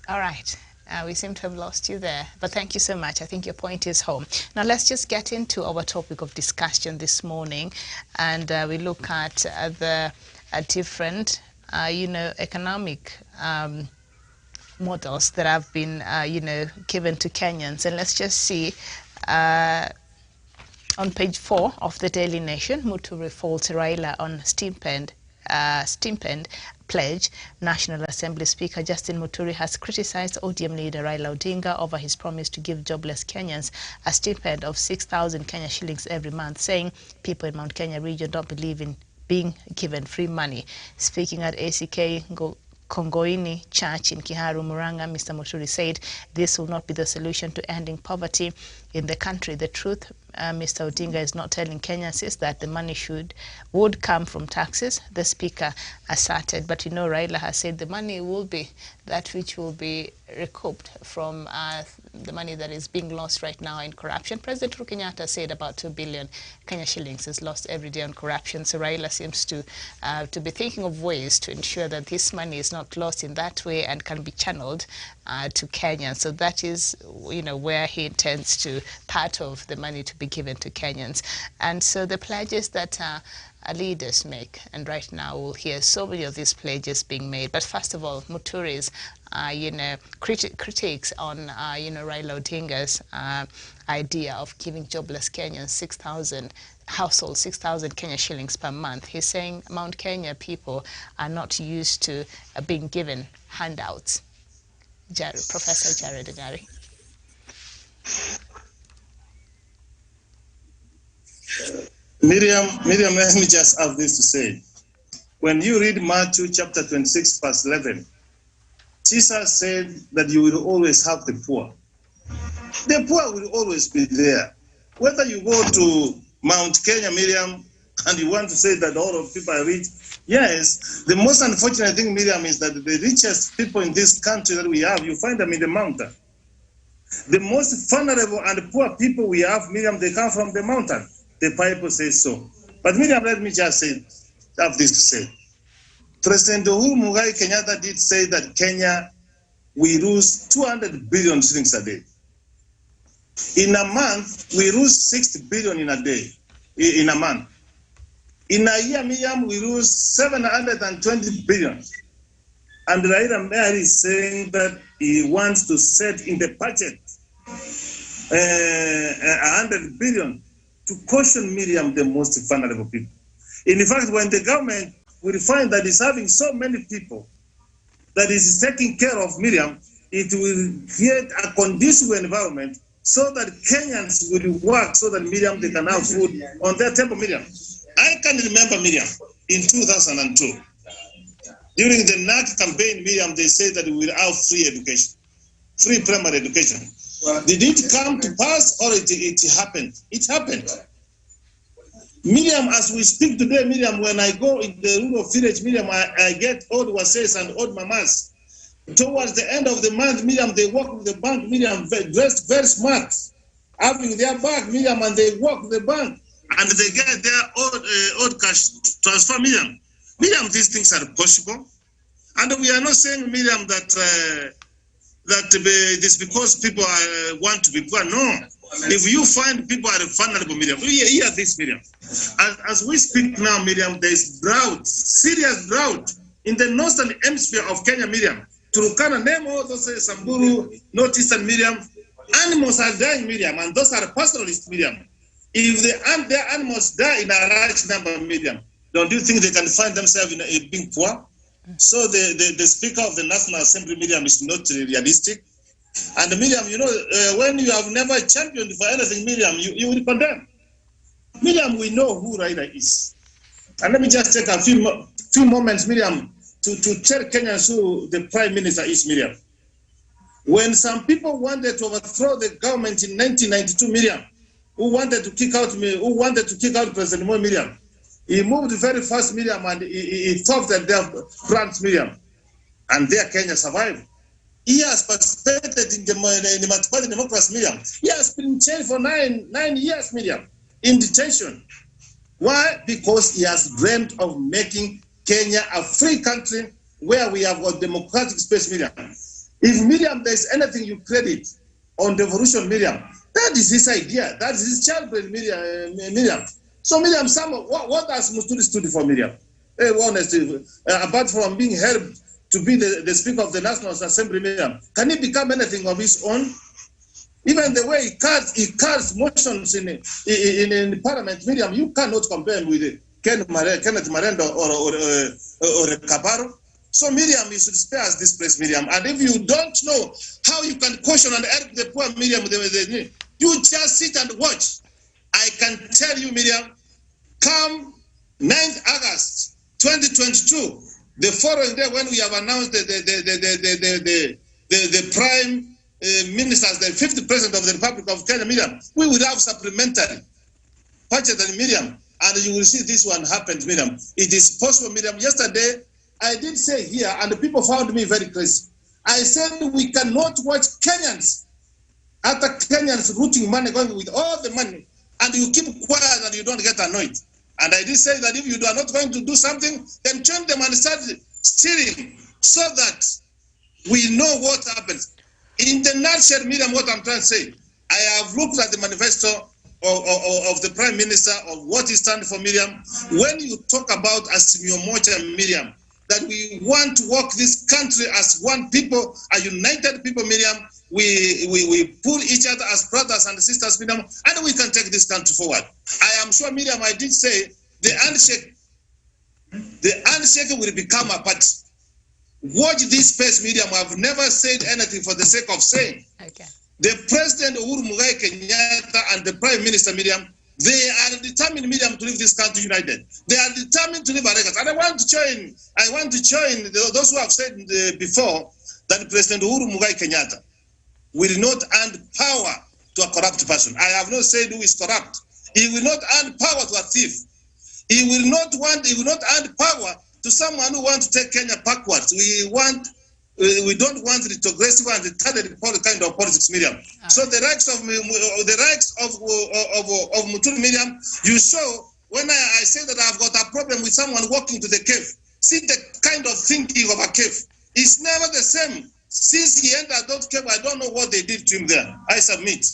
All right. We seem to have lost you there, but thank you so much. I think your point is home. Now let's just get into our topic of discussion this morning, and we look at the different, economic models that have been, given to Kenyans. And let's just see on page 4 of the Daily Nation, Muturi faults Raila on stipend pledge. National Assembly Speaker Justin Muturi has criticized ODM leader Raila Odinga over his promise to give jobless Kenyans a stipend of 6,000 Kenya shillings every month, saying people in Mount Kenya region don't believe in being given free money. Speaking at ACK Kongoini Church in Kiharu, Murang'a, Mr. Muturi said this will not be the solution to ending poverty in the country. The truth, Mr. Odinga is not telling Kenyans is that the money would come from taxes, the speaker asserted. But Raila has said the money will be that which will be recouped from the money that is being lost right now in corruption. President Uhuru Kenyatta said about 2 billion Kenya shillings is lost every day on corruption. So Raila seems to be thinking of ways to ensure that this money is not lost in that way and can be channeled to Kenyans. So that is, where he intends to part of the money to be given to Kenyans. And so the pledges that leaders make, and right now we'll hear so many of these pledges being made. But first of all, Muturi's critiques on Raila Odinga's idea of giving jobless Kenyans 6,000 households 6,000 Kenya shillings per month. He's saying Mount Kenya people are not used to being given handouts. Professor Jared Anyari. Miriam, let me just have this to say. When you read Matthew chapter 26, verse 11, Jesus said that you will always have the poor. The poor will always be there. Whether you go to Mount Kenya, Miriam, and you want to say that all of people are rich, yes. The most unfortunate thing, Miriam, is that the richest people in this country that we have, you find them in the mountain. The most vulnerable and poor people we have, Miriam, they come from the mountain. The Bible says so. But Miriam, let me just have this to say. President Uhuru Muigai Kenyatta did say that Kenya we lose 200 billion shillings a day. In a month, we lose 60 billion in a day, in a month. In a year, Miriam, we lose 720 billion. And Raila Mayor is saying that he wants to set in the budget 100 billion to caution, Miriam, the most vulnerable people. In fact, when the government will find that it's having so many people that is taking care of, Miriam, it will create a conducive environment so that Kenyans will work so that, Miriam, they can have food on their table, Miriam. I can remember, Miriam, in 2002, during the NAC campaign, Miriam, they said that we will have free education, free primary education. Did it come to pass or it happened? It happened. Miriam, as we speak today, Miriam, when I go in the rural village, Miriam, I get old wasses and old mamas. Towards the end of the month, Miriam, they walk with the bank, Miriam, dressed very smart, having their bag, Miriam, and they walk the bank, and they get their old cash transfer, Miriam. Miriam, these things are possible. And we are not saying, Miriam, that this because people want to be poor. No. If you find people are vulnerable, Miriam, hear this, Miriam. As we speak now, Miriam, there is drought, serious drought in the northern hemisphere of Kenya, Miriam. Turkana, Nemo, those Samburu, northeastern, Miriam. Animals are dying, Miriam, and those are pastoralists, Miriam. If their animals die in a large number, Miriam, don't you think they can find themselves in being poor? So the Speaker of the National Assembly, Miriam, is not realistic. And Miriam, you know, when you have never championed for anything, Miriam, you will condemn. Miriam, we know who Raila is. And let me just take a few moments, Miriam, to tell Kenyans who the Prime Minister is, Miriam. When some people wanted to overthrow the government in 1992, Miriam, who wanted to kick out President Moi, Miriam, he moved very fast, Miriam, and he thought that their branch, Miriam, and their Kenya survived. He has participated in the Multiparty Democracy, Miriam. He has been in jail for nine years, Miriam, in detention. Why? Because he has dreamt of making Kenya a free country where we have a democratic space, Miriam. If, Miriam, there is anything you credit on devolution, Miriam, that is his idea. That is his children, Miriam. So, Miriam, what does Muturi stood for, Miriam? Honestly, apart from being helped to be the Speaker of the National Assembly, Miriam, can he become anything of his own? Even the way he cards motions in Parliament, Miriam, you cannot compare him with Kenneth Marendo or Kabaro. So, Miriam, you should spare us this place, Miriam. And if you don't know how you can caution and help the poor, Miriam, you just sit and watch. I can tell you, Miriam, come 9th August 2022, the following day when we have announced the Prime Minister as the 5th President of the Republic of Kenya, Miriam, we will have supplementary budget, Miriam, and you will see this one happens, Miriam. It is possible, Miriam. Yesterday, I did say here, and the people found me very crazy. I said we cannot watch Kenyans, after Kenyans rooting money, going with all the money, and you keep quiet and you don't get annoyed. And I did say that if you are not going to do something, then join them and start stealing so that we know what happens. In the nutshell, Miriam, what I'm trying to say, I have looked at the manifesto of the Prime Minister, of what he stands for, Miriam. When you talk about Azimio Moja, Miriam, that we want to work this country as one people, a united people, Miriam, we pull each other as brothers and sisters, Miriam, and we can take this country forward. I am sure, Miriam, I did say the handshake will become a party. Watch this space, Miriam. I've never said anything for the sake of saying. Okay. The President Uhuru Muigai Kenyatta and the Prime Minister, Miriam, they are determined, Miriam, to leave this country united. They are determined to leave a record. And I want to join those who have said before that President Uhuru Muigai Kenyatta will not hand power to a corrupt person. I have not said who is corrupt. He will not hand power to a thief. He will not hand power to someone who wants to take Kenya backwards. We don't want retrogressive and retarded kind of politics, Miriam. So the rights of Muturi, Miriam, you saw when I say that I've got a problem with someone walking to the cave. See the kind of thinking of a cave. It's never the same. Since he entered that cave, I don't know what they did to him there. I submit.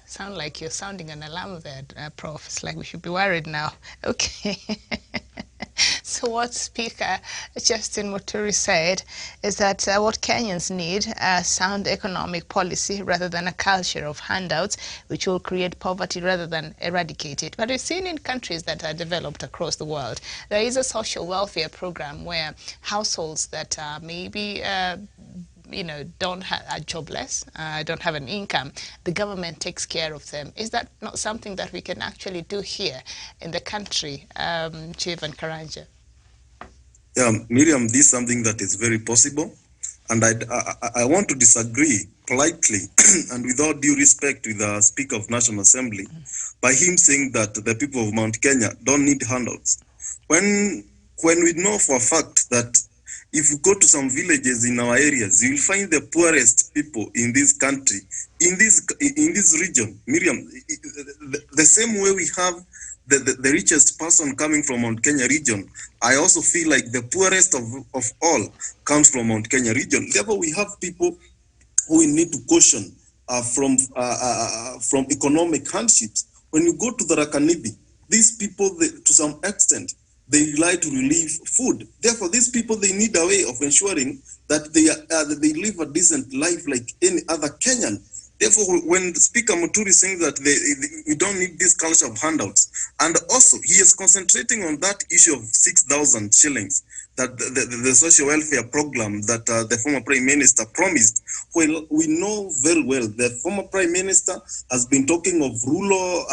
Sound like you're sounding an alarm there, Prof. It's like we should be worried now. Okay. So what Speaker Justin Muturi said is that what Kenyans need a sound economic policy rather than a culture of handouts, which will create poverty rather than eradicate it. But we've seen in countries that are developed across the world, there is a social welfare program where households that are maybe are jobless, don't have an income, the government takes care of them. Is that not something that we can actually do here in the country, Jevan Karanja? Yeah, Miriam, this is something that is very possible. And I want to disagree politely and with all due respect with the Speaker of National Assembly by him saying that the people of Mount Kenya don't need handouts. When we know for a fact that if you go to some villages in our areas, you will find the poorest people in this country, in this region. Miriam, the same way we have the richest person coming from Mount Kenya region, I also feel like the poorest of all comes from Mount Kenya region. Therefore, we have people who we need to caution from economic hardships. When you go to the Rakanibi, these people, to some extent, they rely to relieve food. Therefore, these people, they need a way of ensuring that they live a decent life like any other Kenyan. Therefore, when Speaker Muturi is saying that we don't need this culture of handouts, and also he is concentrating on that issue of 6,000 shillings, that the social welfare program that the former Prime Minister promised. Well, we know very well the former Prime Minister has been talking of rural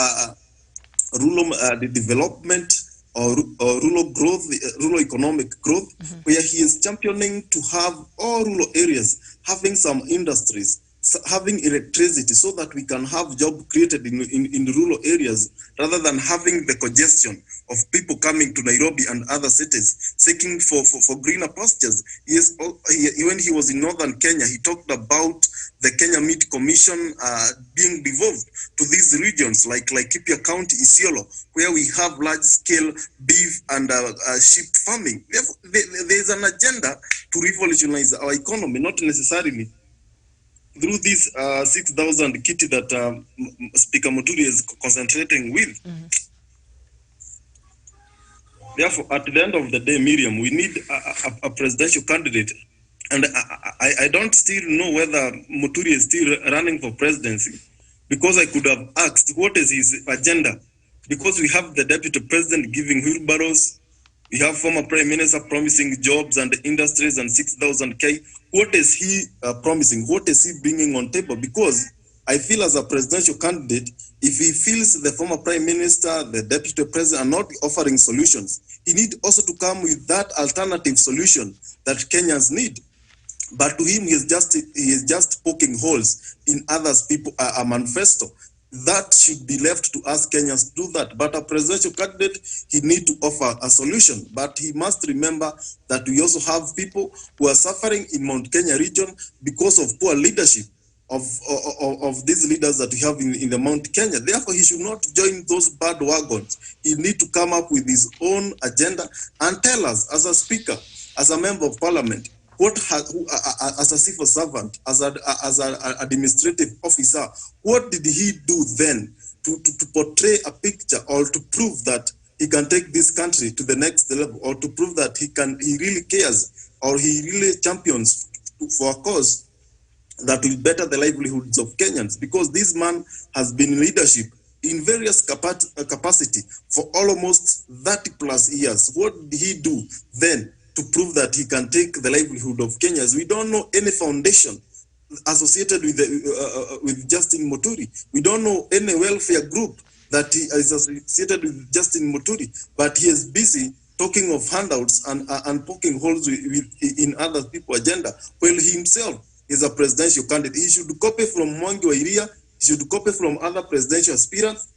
development or rural growth, rural economic growth, where he is championing to have all rural areas having some industries, having electricity, so that we can have job created in rural areas, rather than having the congestion of people coming to Nairobi and other cities seeking for greener pastures. When he was in northern Kenya, he talked about the Kenya Meat Commission being devolved to these regions like Laikipia County, Isiolo, where we have large-scale beef and sheep farming. There is an agenda to revolutionize our economy, not necessarily through this 6,000 kitty that Speaker Muturi is concentrating with. Therefore, at the end of the day, Miriam, we need a presidential candidate. And I don't still know whether Muturi is still running for presidency, because I could have asked what is his agenda. Because we have the deputy president giving wheelbarrows, we have former prime minister promising jobs and industries and 6,000 K. What is he promising? What is he bringing on table? Because I feel as a presidential candidate, if he feels the former prime minister, the deputy president are not offering solutions, he need also to come with that alternative solution that Kenyans need. But to him, he is just poking holes in others' people a manifesto. That should be left to us Kenyans to do that. But a presidential candidate, he need to offer a solution. But he must remember that we also have people who are suffering in Mount Kenya region because of poor leadership of these leaders that we have in the Mount Kenya. Therefore, he should not join those bad wagons. He need to come up with his own agenda and tell us, as a speaker, as a member of parliament, as a civil servant, as an administrative officer, what did he do then to portray a picture or to prove that he can take this country to the next level, or to prove that he really cares, or he really champions for a cause that will better the livelihoods of Kenyans? Because this man has been in leadership in various capacity for almost 30 plus years. What did he do then to prove that he can take the livelihood of Kenyans? We don't know any foundation associated with Justin Muturi. We don't know any welfare group that is associated with Justin Muturi, but he is busy talking of handouts and poking holes in other people's agenda. Well, he himself is a presidential candidate. He should copy from Mwangi wa Iria. He should copy from other presidential aspirants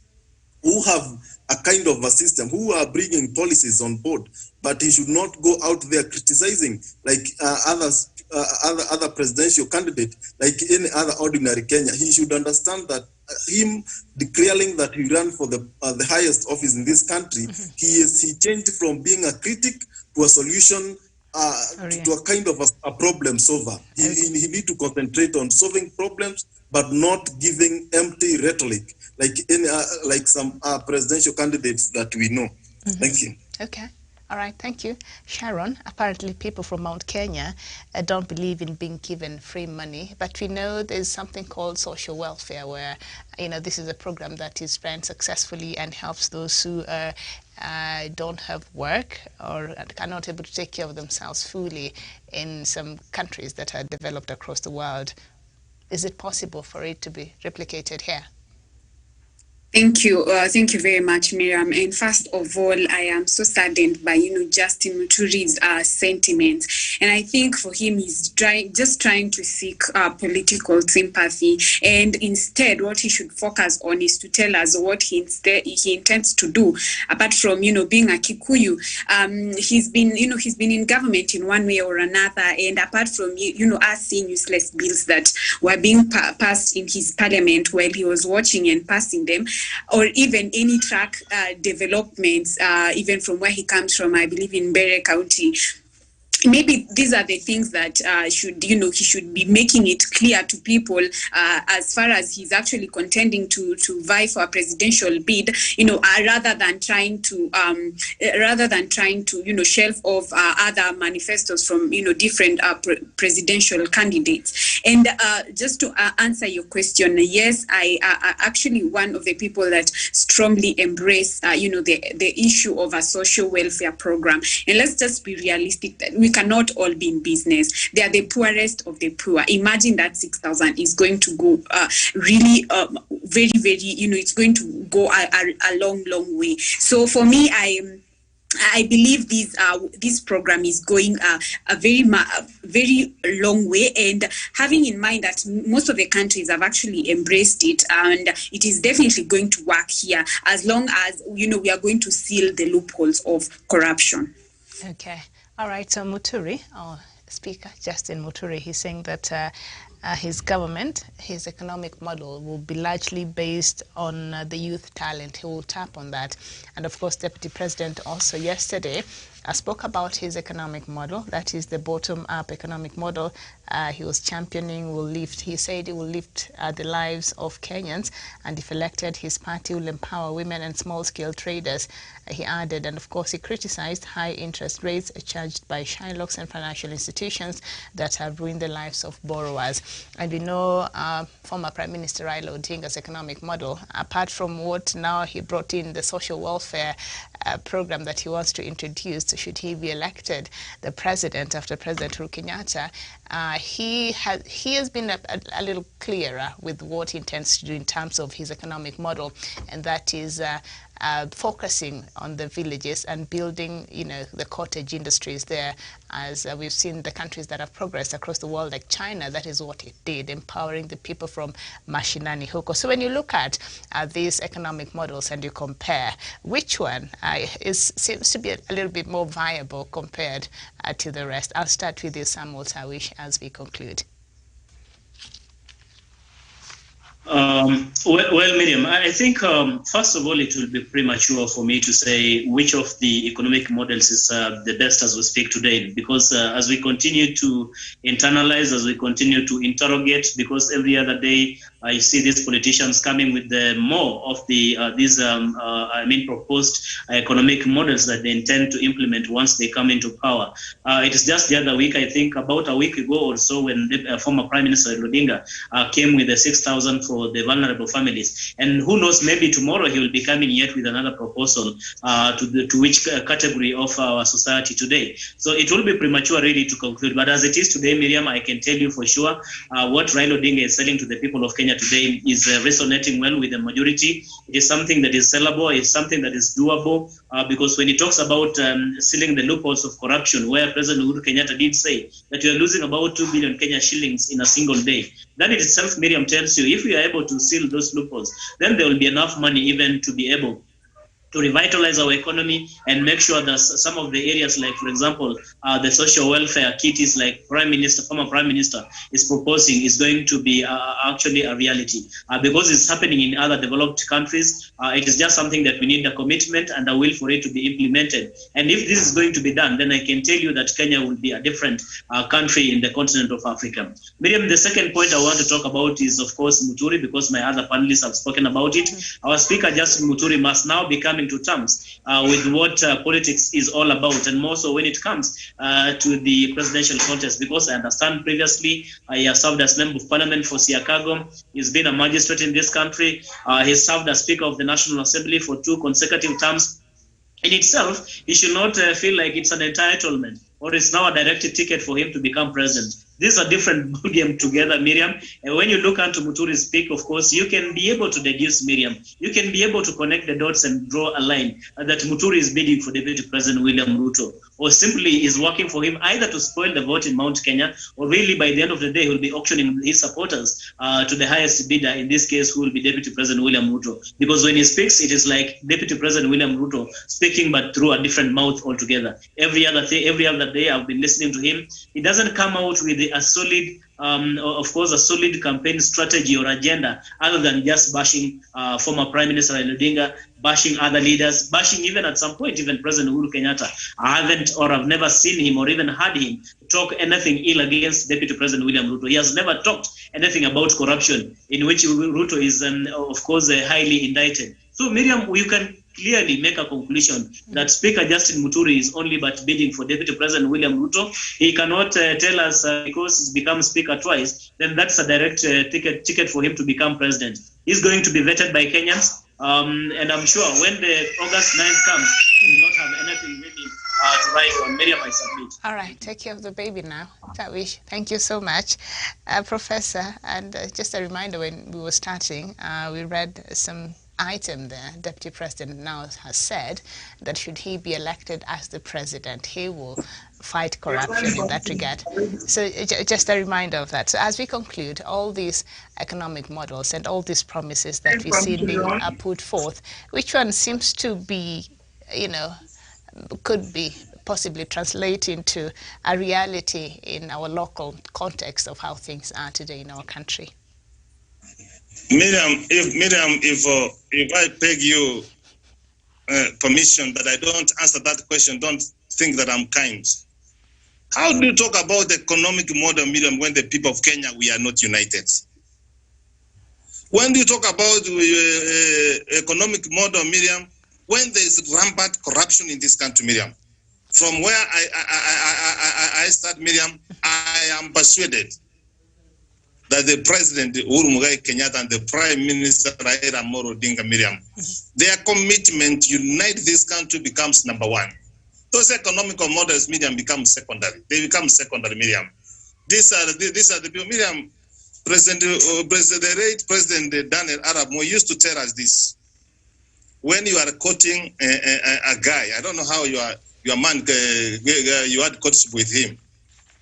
who have a kind of a system, who are bringing policies on board. But he should not go out there criticizing like other presidential candidate, like any other ordinary Kenya. He should understand that him declaring that he ran for the highest office in this country, he changed from being a critic to a solution, to a kind of a problem solver. He need to concentrate on solving problems, but not giving empty rhetoric like some presidential candidates that we know. Thank you. Okay. All right, thank you. Sharon, apparently people from Mount Kenya don't believe in being given free money, but we know there's something called social welfare where, this is a program that is run successfully and helps those who don't have work or are not able to take care of themselves fully in some countries that are developed across the world. Is it possible for it to be replicated here? Thank you. Thank you very much, Miriam. And first of all, I am so saddened by, Justin Muturi's sentiments. And I think for him, he's just trying to seek political sympathy. And instead, what he should focus on is to tell us what he intends to do. Apart from, being a Kikuyu, he's been in government in one way or another. And apart from, us seeing useless bills that were being passed in his parliament while he was watching and passing them, or even any track developments, even from where he comes from, I believe in Mbeere County. maybe these are the things that he should be making it clear to people as far as he's actually contending to vie for a presidential bid, rather than trying to shelve off other manifestos from different presidential candidates. And just to answer your question, yes, I actually one of the people that strongly embrace the issue of a social welfare program. And let's just be realistic that we cannot all be in business. They are the poorest of the poor. Imagine that 6,000 is going to go really very, very, it's going to go a long, long way. So for me, I believe this program is going a very long way, and having in mind that most of the countries have actually embraced it, and it is definitely going to work here as long as we are going to seal the loopholes of corruption. Okay. All right, so Muturi, our Speaker Justin Muturi, he's saying that his government, his economic model will be largely based on the youth talent. He will tap on that. And of course, Deputy President also yesterday spoke about his economic model. That is the bottom-up economic model he was championing. He said it will lift the lives of Kenyans, and if elected, his party will empower women and small-scale traders, he added. And of course, he criticized high interest rates charged by Shylocks and financial institutions that have ruined the lives of borrowers. And we know former Prime Minister Raila Odinga's economic model, apart from what now he brought in the social welfare program that he wants to introduce should he be elected the president after President Uhuru Kenyatta. He has been a little clearer with what he intends to do in terms of his economic model, and that is focusing on the villages and building, the cottage industries there. As we've seen the countries that have progressed across the world, like China, that is what it did, empowering the people from mashinani huko. So when you look at these economic models and you compare, which one seems to be a little bit more viable compared to the rest? I'll start with you, Samuel Tawish, as we conclude. Well, Miriam, I think, first of all, it will be premature for me to say which of the economic models is the best as we speak today, because as we continue to internalize, as we continue to interrogate, because every other day I see these politicians coming with more of these proposed economic models that they intend to implement once they come into power. It is just the other week, I think about a week ago or so, when the former Prime Minister Odinga came with the 6,000 for the vulnerable families. And who knows, maybe tomorrow he will be coming yet with another proposal to which category of our society today. So it will be premature really to conclude. But as it is today, Miriam, I can tell you for sure what Raila Odinga is selling to the people of Kenya today is resonating well with the majority. It is something that is sellable, it's something that is doable, because when he talks about sealing the loopholes of corruption, where President Uhuru Kenyatta did say that we are losing about 2 billion Kenya shillings in a single day, that in itself, Miriam, tells you if we are able to seal those loopholes, then there will be enough money even to be able to revitalize our economy and make sure that some of the areas, like, for example, the social welfare kitties, like former Prime Minister is proposing, is going to be actually a reality. Because it's happening in other developed countries, it is just something that we need a commitment and a will for it to be implemented. And if this is going to be done, then I can tell you that Kenya will be a different country in the continent of Africa. Miriam, the second point I want to talk about is, of course, Muturi, because my other panelists have spoken about it. Our Speaker, Justin Muturi, must now be coming to terms with what politics is all about, and more so when it comes to the presidential contest, because I understand previously he has served as Member of Parliament for Siakago. He's been a magistrate in this country. He served as Speaker of the National Assembly for 2 consecutive terms. In itself, he should not feel like it's an entitlement or it's now a directed ticket for him to become president. These are different ballgame together, Miriam. And when you look into Muturi speak, of course, you can be able to deduce, Miriam. You can be able to connect the dots and draw a line that Muturi is bidding for Deputy President William Ruto, or simply is working for him either to spoil the vote in Mount Kenya, or really by the end of the day, he'll be auctioning his supporters to the highest bidder, in this case, who will be Deputy President William Ruto. Because when he speaks, it is like Deputy President William Ruto speaking, but through a different mouth altogether. Every other day, I've been listening to him. He doesn't come out with a solid, of course, a solid campaign strategy or agenda, other than just bashing former Prime Minister Raila Odinga, bashing other leaders, bashing even at some point, even President Uhuru Kenyatta. I haven't or I've never seen him or even heard him talk anything ill against Deputy President William Ruto. He has never talked anything about corruption, in which Ruto is, of course, highly indicted. So, Miriam, you can clearly make a conclusion that Speaker Justin Muturi is only but bidding for Deputy President William Ruto. He cannot tell us because he's become Speaker twice, then that's a direct ticket for him to become President. He's going to be vetted by Kenyans, and I'm sure when the August 9th comes, he will not have anything ready to write on. Miriam, I submit. All right, take care of the baby now. Tawish, thank you so much, Professor. And just a reminder, when we were starting, we read some item there. Deputy President now has said that should he be elected as the president, he will fight corruption in that regard. So just a reminder of that. So as we conclude, all these economic models and all these promises that we see being put forth, which one seems to be, could be possibly translate into a reality in our local context of how things are today in our country? Miriam, if I beg you permission that I don't answer that question, don't think that I'm kind. How do you talk about the economic model, Miriam, when the people of Kenya, we are not united? When do you talk about economic model, Miriam, when there is rampant corruption in this country, Miriam? From where I start, Miriam, I am persuaded that the President Uhuru Muigai Kenyatta and the Prime Minister Raila Amolo Odinga, Miriam, their commitment to unite this country becomes number one. Those economical models, Miriam, become secondary. They become secondary, Miriam. These are the people, Miriam. President Daniel Arap Moi used to tell us this. When you are quoting a guy, I don't know how your man, you had courtship with him.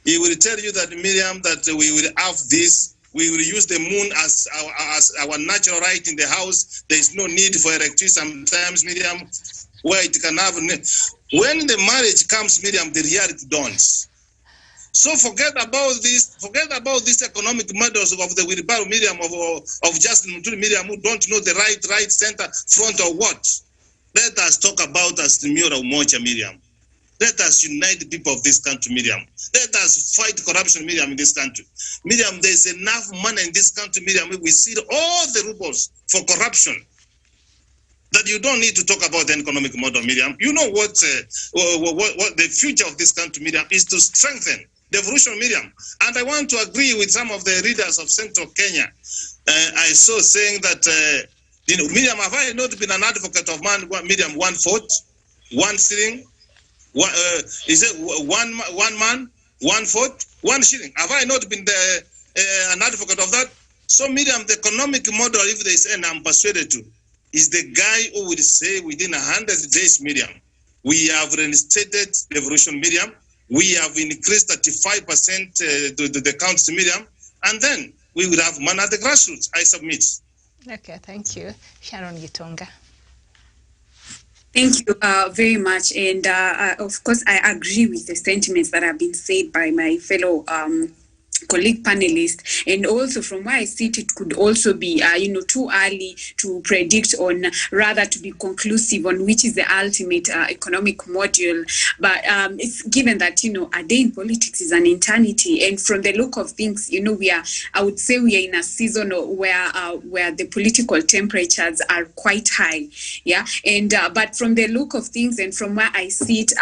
He will tell you that, Miriam, that we will have this. We will use the moon as our natural right in the house. There is no need for electricity sometimes, Miriam, where it can have. When the marriage comes, Miriam, the reality dawns. So forget about these economic models of the wheelbarrow, Miriam, of Justin Muturi, Miriam, who don't know the right, center, front, or what. Let us talk about Azimio la Umoja, Miriam. Let us unite the people of this country, Miriam. Let us fight corruption, Miriam, in this country. Miriam, there's enough money in this country, Miriam. We see all the rubles for corruption that you don't need to talk about the economic model, Miriam. You know what the future of this country, Miriam, is to strengthen the evolution, Miriam. And I want to agree with some of the leaders of Central Kenya. I saw saying that, Miriam, have I not been an advocate of Miriam, 1 vote, 1 shilling? Is it one man, 1 vote, 1 shilling? Have I not been an advocate of that? So, Miriam, the economic model, if they say, and I'm persuaded to, is the guy who will say within 100 days, Miriam, we have reinstated the evolution, Miriam. We have increased 35% the counts, Miriam, and then we will have man at the grassroots. I submit. Okay, thank you. Sharon Gitonga. Thank you very much. And of course, I agree with the sentiments that have been said by my fellow colleague panelist, and also from where I sit, it could also be too early to predict on, rather to be conclusive on which is the ultimate economic module. But it's given that a day in politics is an eternity, and from the look of things, I would say we are in a season where the political temperatures are quite high, and but from the look of things and from where I sit,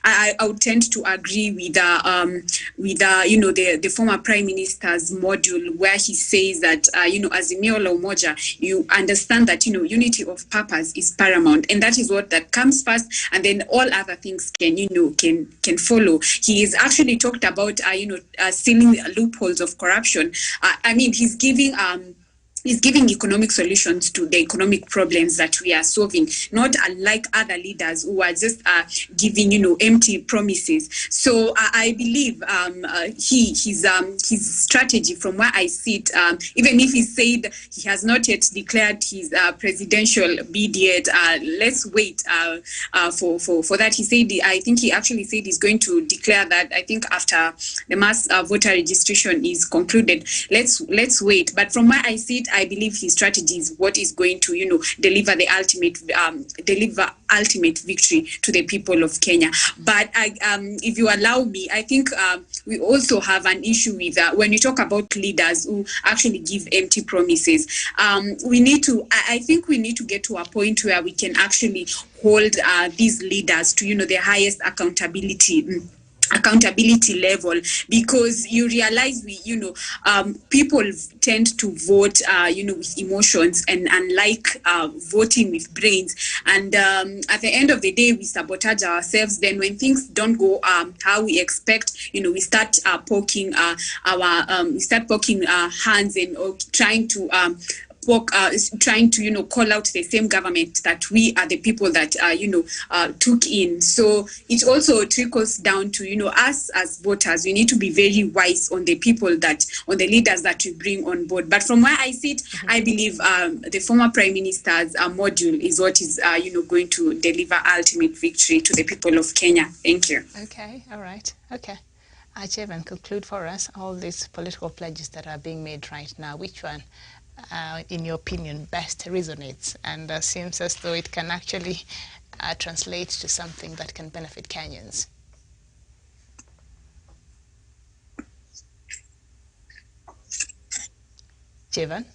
I would tend to agree with the former Prime Minister's module, where he says that Azimio la Umoja, you understand that unity of purpose is paramount, and that is what that comes first, and then all other things can follow. He has actually talked about sealing loopholes of corruption. He's giving economic solutions to the economic problems that we are solving, not unlike other leaders who are just giving, empty promises. So I believe his strategy, from where I sit, even if he said he has not yet declared his presidential bid yet, let's wait for that. He said, I think he actually said he's going to declare that, I think, after the mass voter registration is concluded. Let's wait. But from where I sit, I believe his strategy is what is going to, deliver the ultimate victory to the people of Kenya. But if you allow me, I think we also have an issue with when you talk about leaders who actually give empty promises. I think we need to get to a point where we can actually hold these leaders to, their highest accountability level, because you realize people tend to vote with emotions and unlike voting with brains, and at the end of the day we sabotage ourselves. Then when things don't go how we expect, we start poking our hands and trying to call out the same government that we are the people that took in. So it also trickles down to us as voters. We need to be very wise on the leaders that we bring on board. But from where I sit, I believe the former Prime Minister's module is what is going to deliver ultimate victory to the people of Kenya. Thank you. Okay, all right. Okay. Jevan, conclude for us all these political pledges that are being made right now. Which one, in your opinion, best resonates and seems as though it can actually translate to something that can benefit Kenyans? Jevan?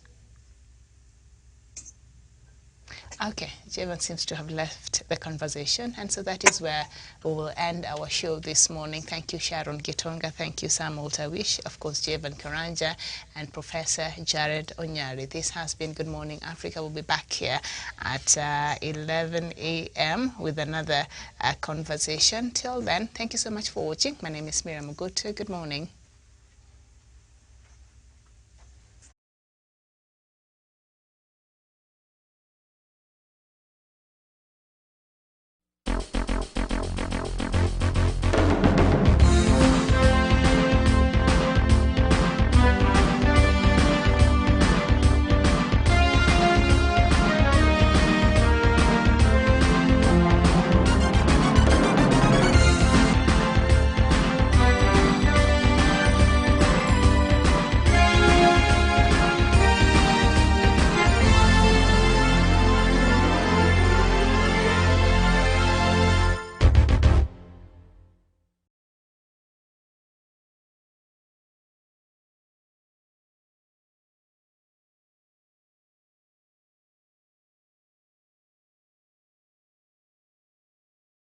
Okay, Jevan seems to have left the conversation, and so that is where we will end our show this morning. Thank you, Sharon Gitonga. Thank you, Samuel Tawish, of course, Jevan Karanja, and Professor Jared Onyari. This has been Good Morning Africa. We'll be back here at 11 a.m. with another conversation. Till then, thank you so much for watching. My name is Miriam Mugutu. Good morning.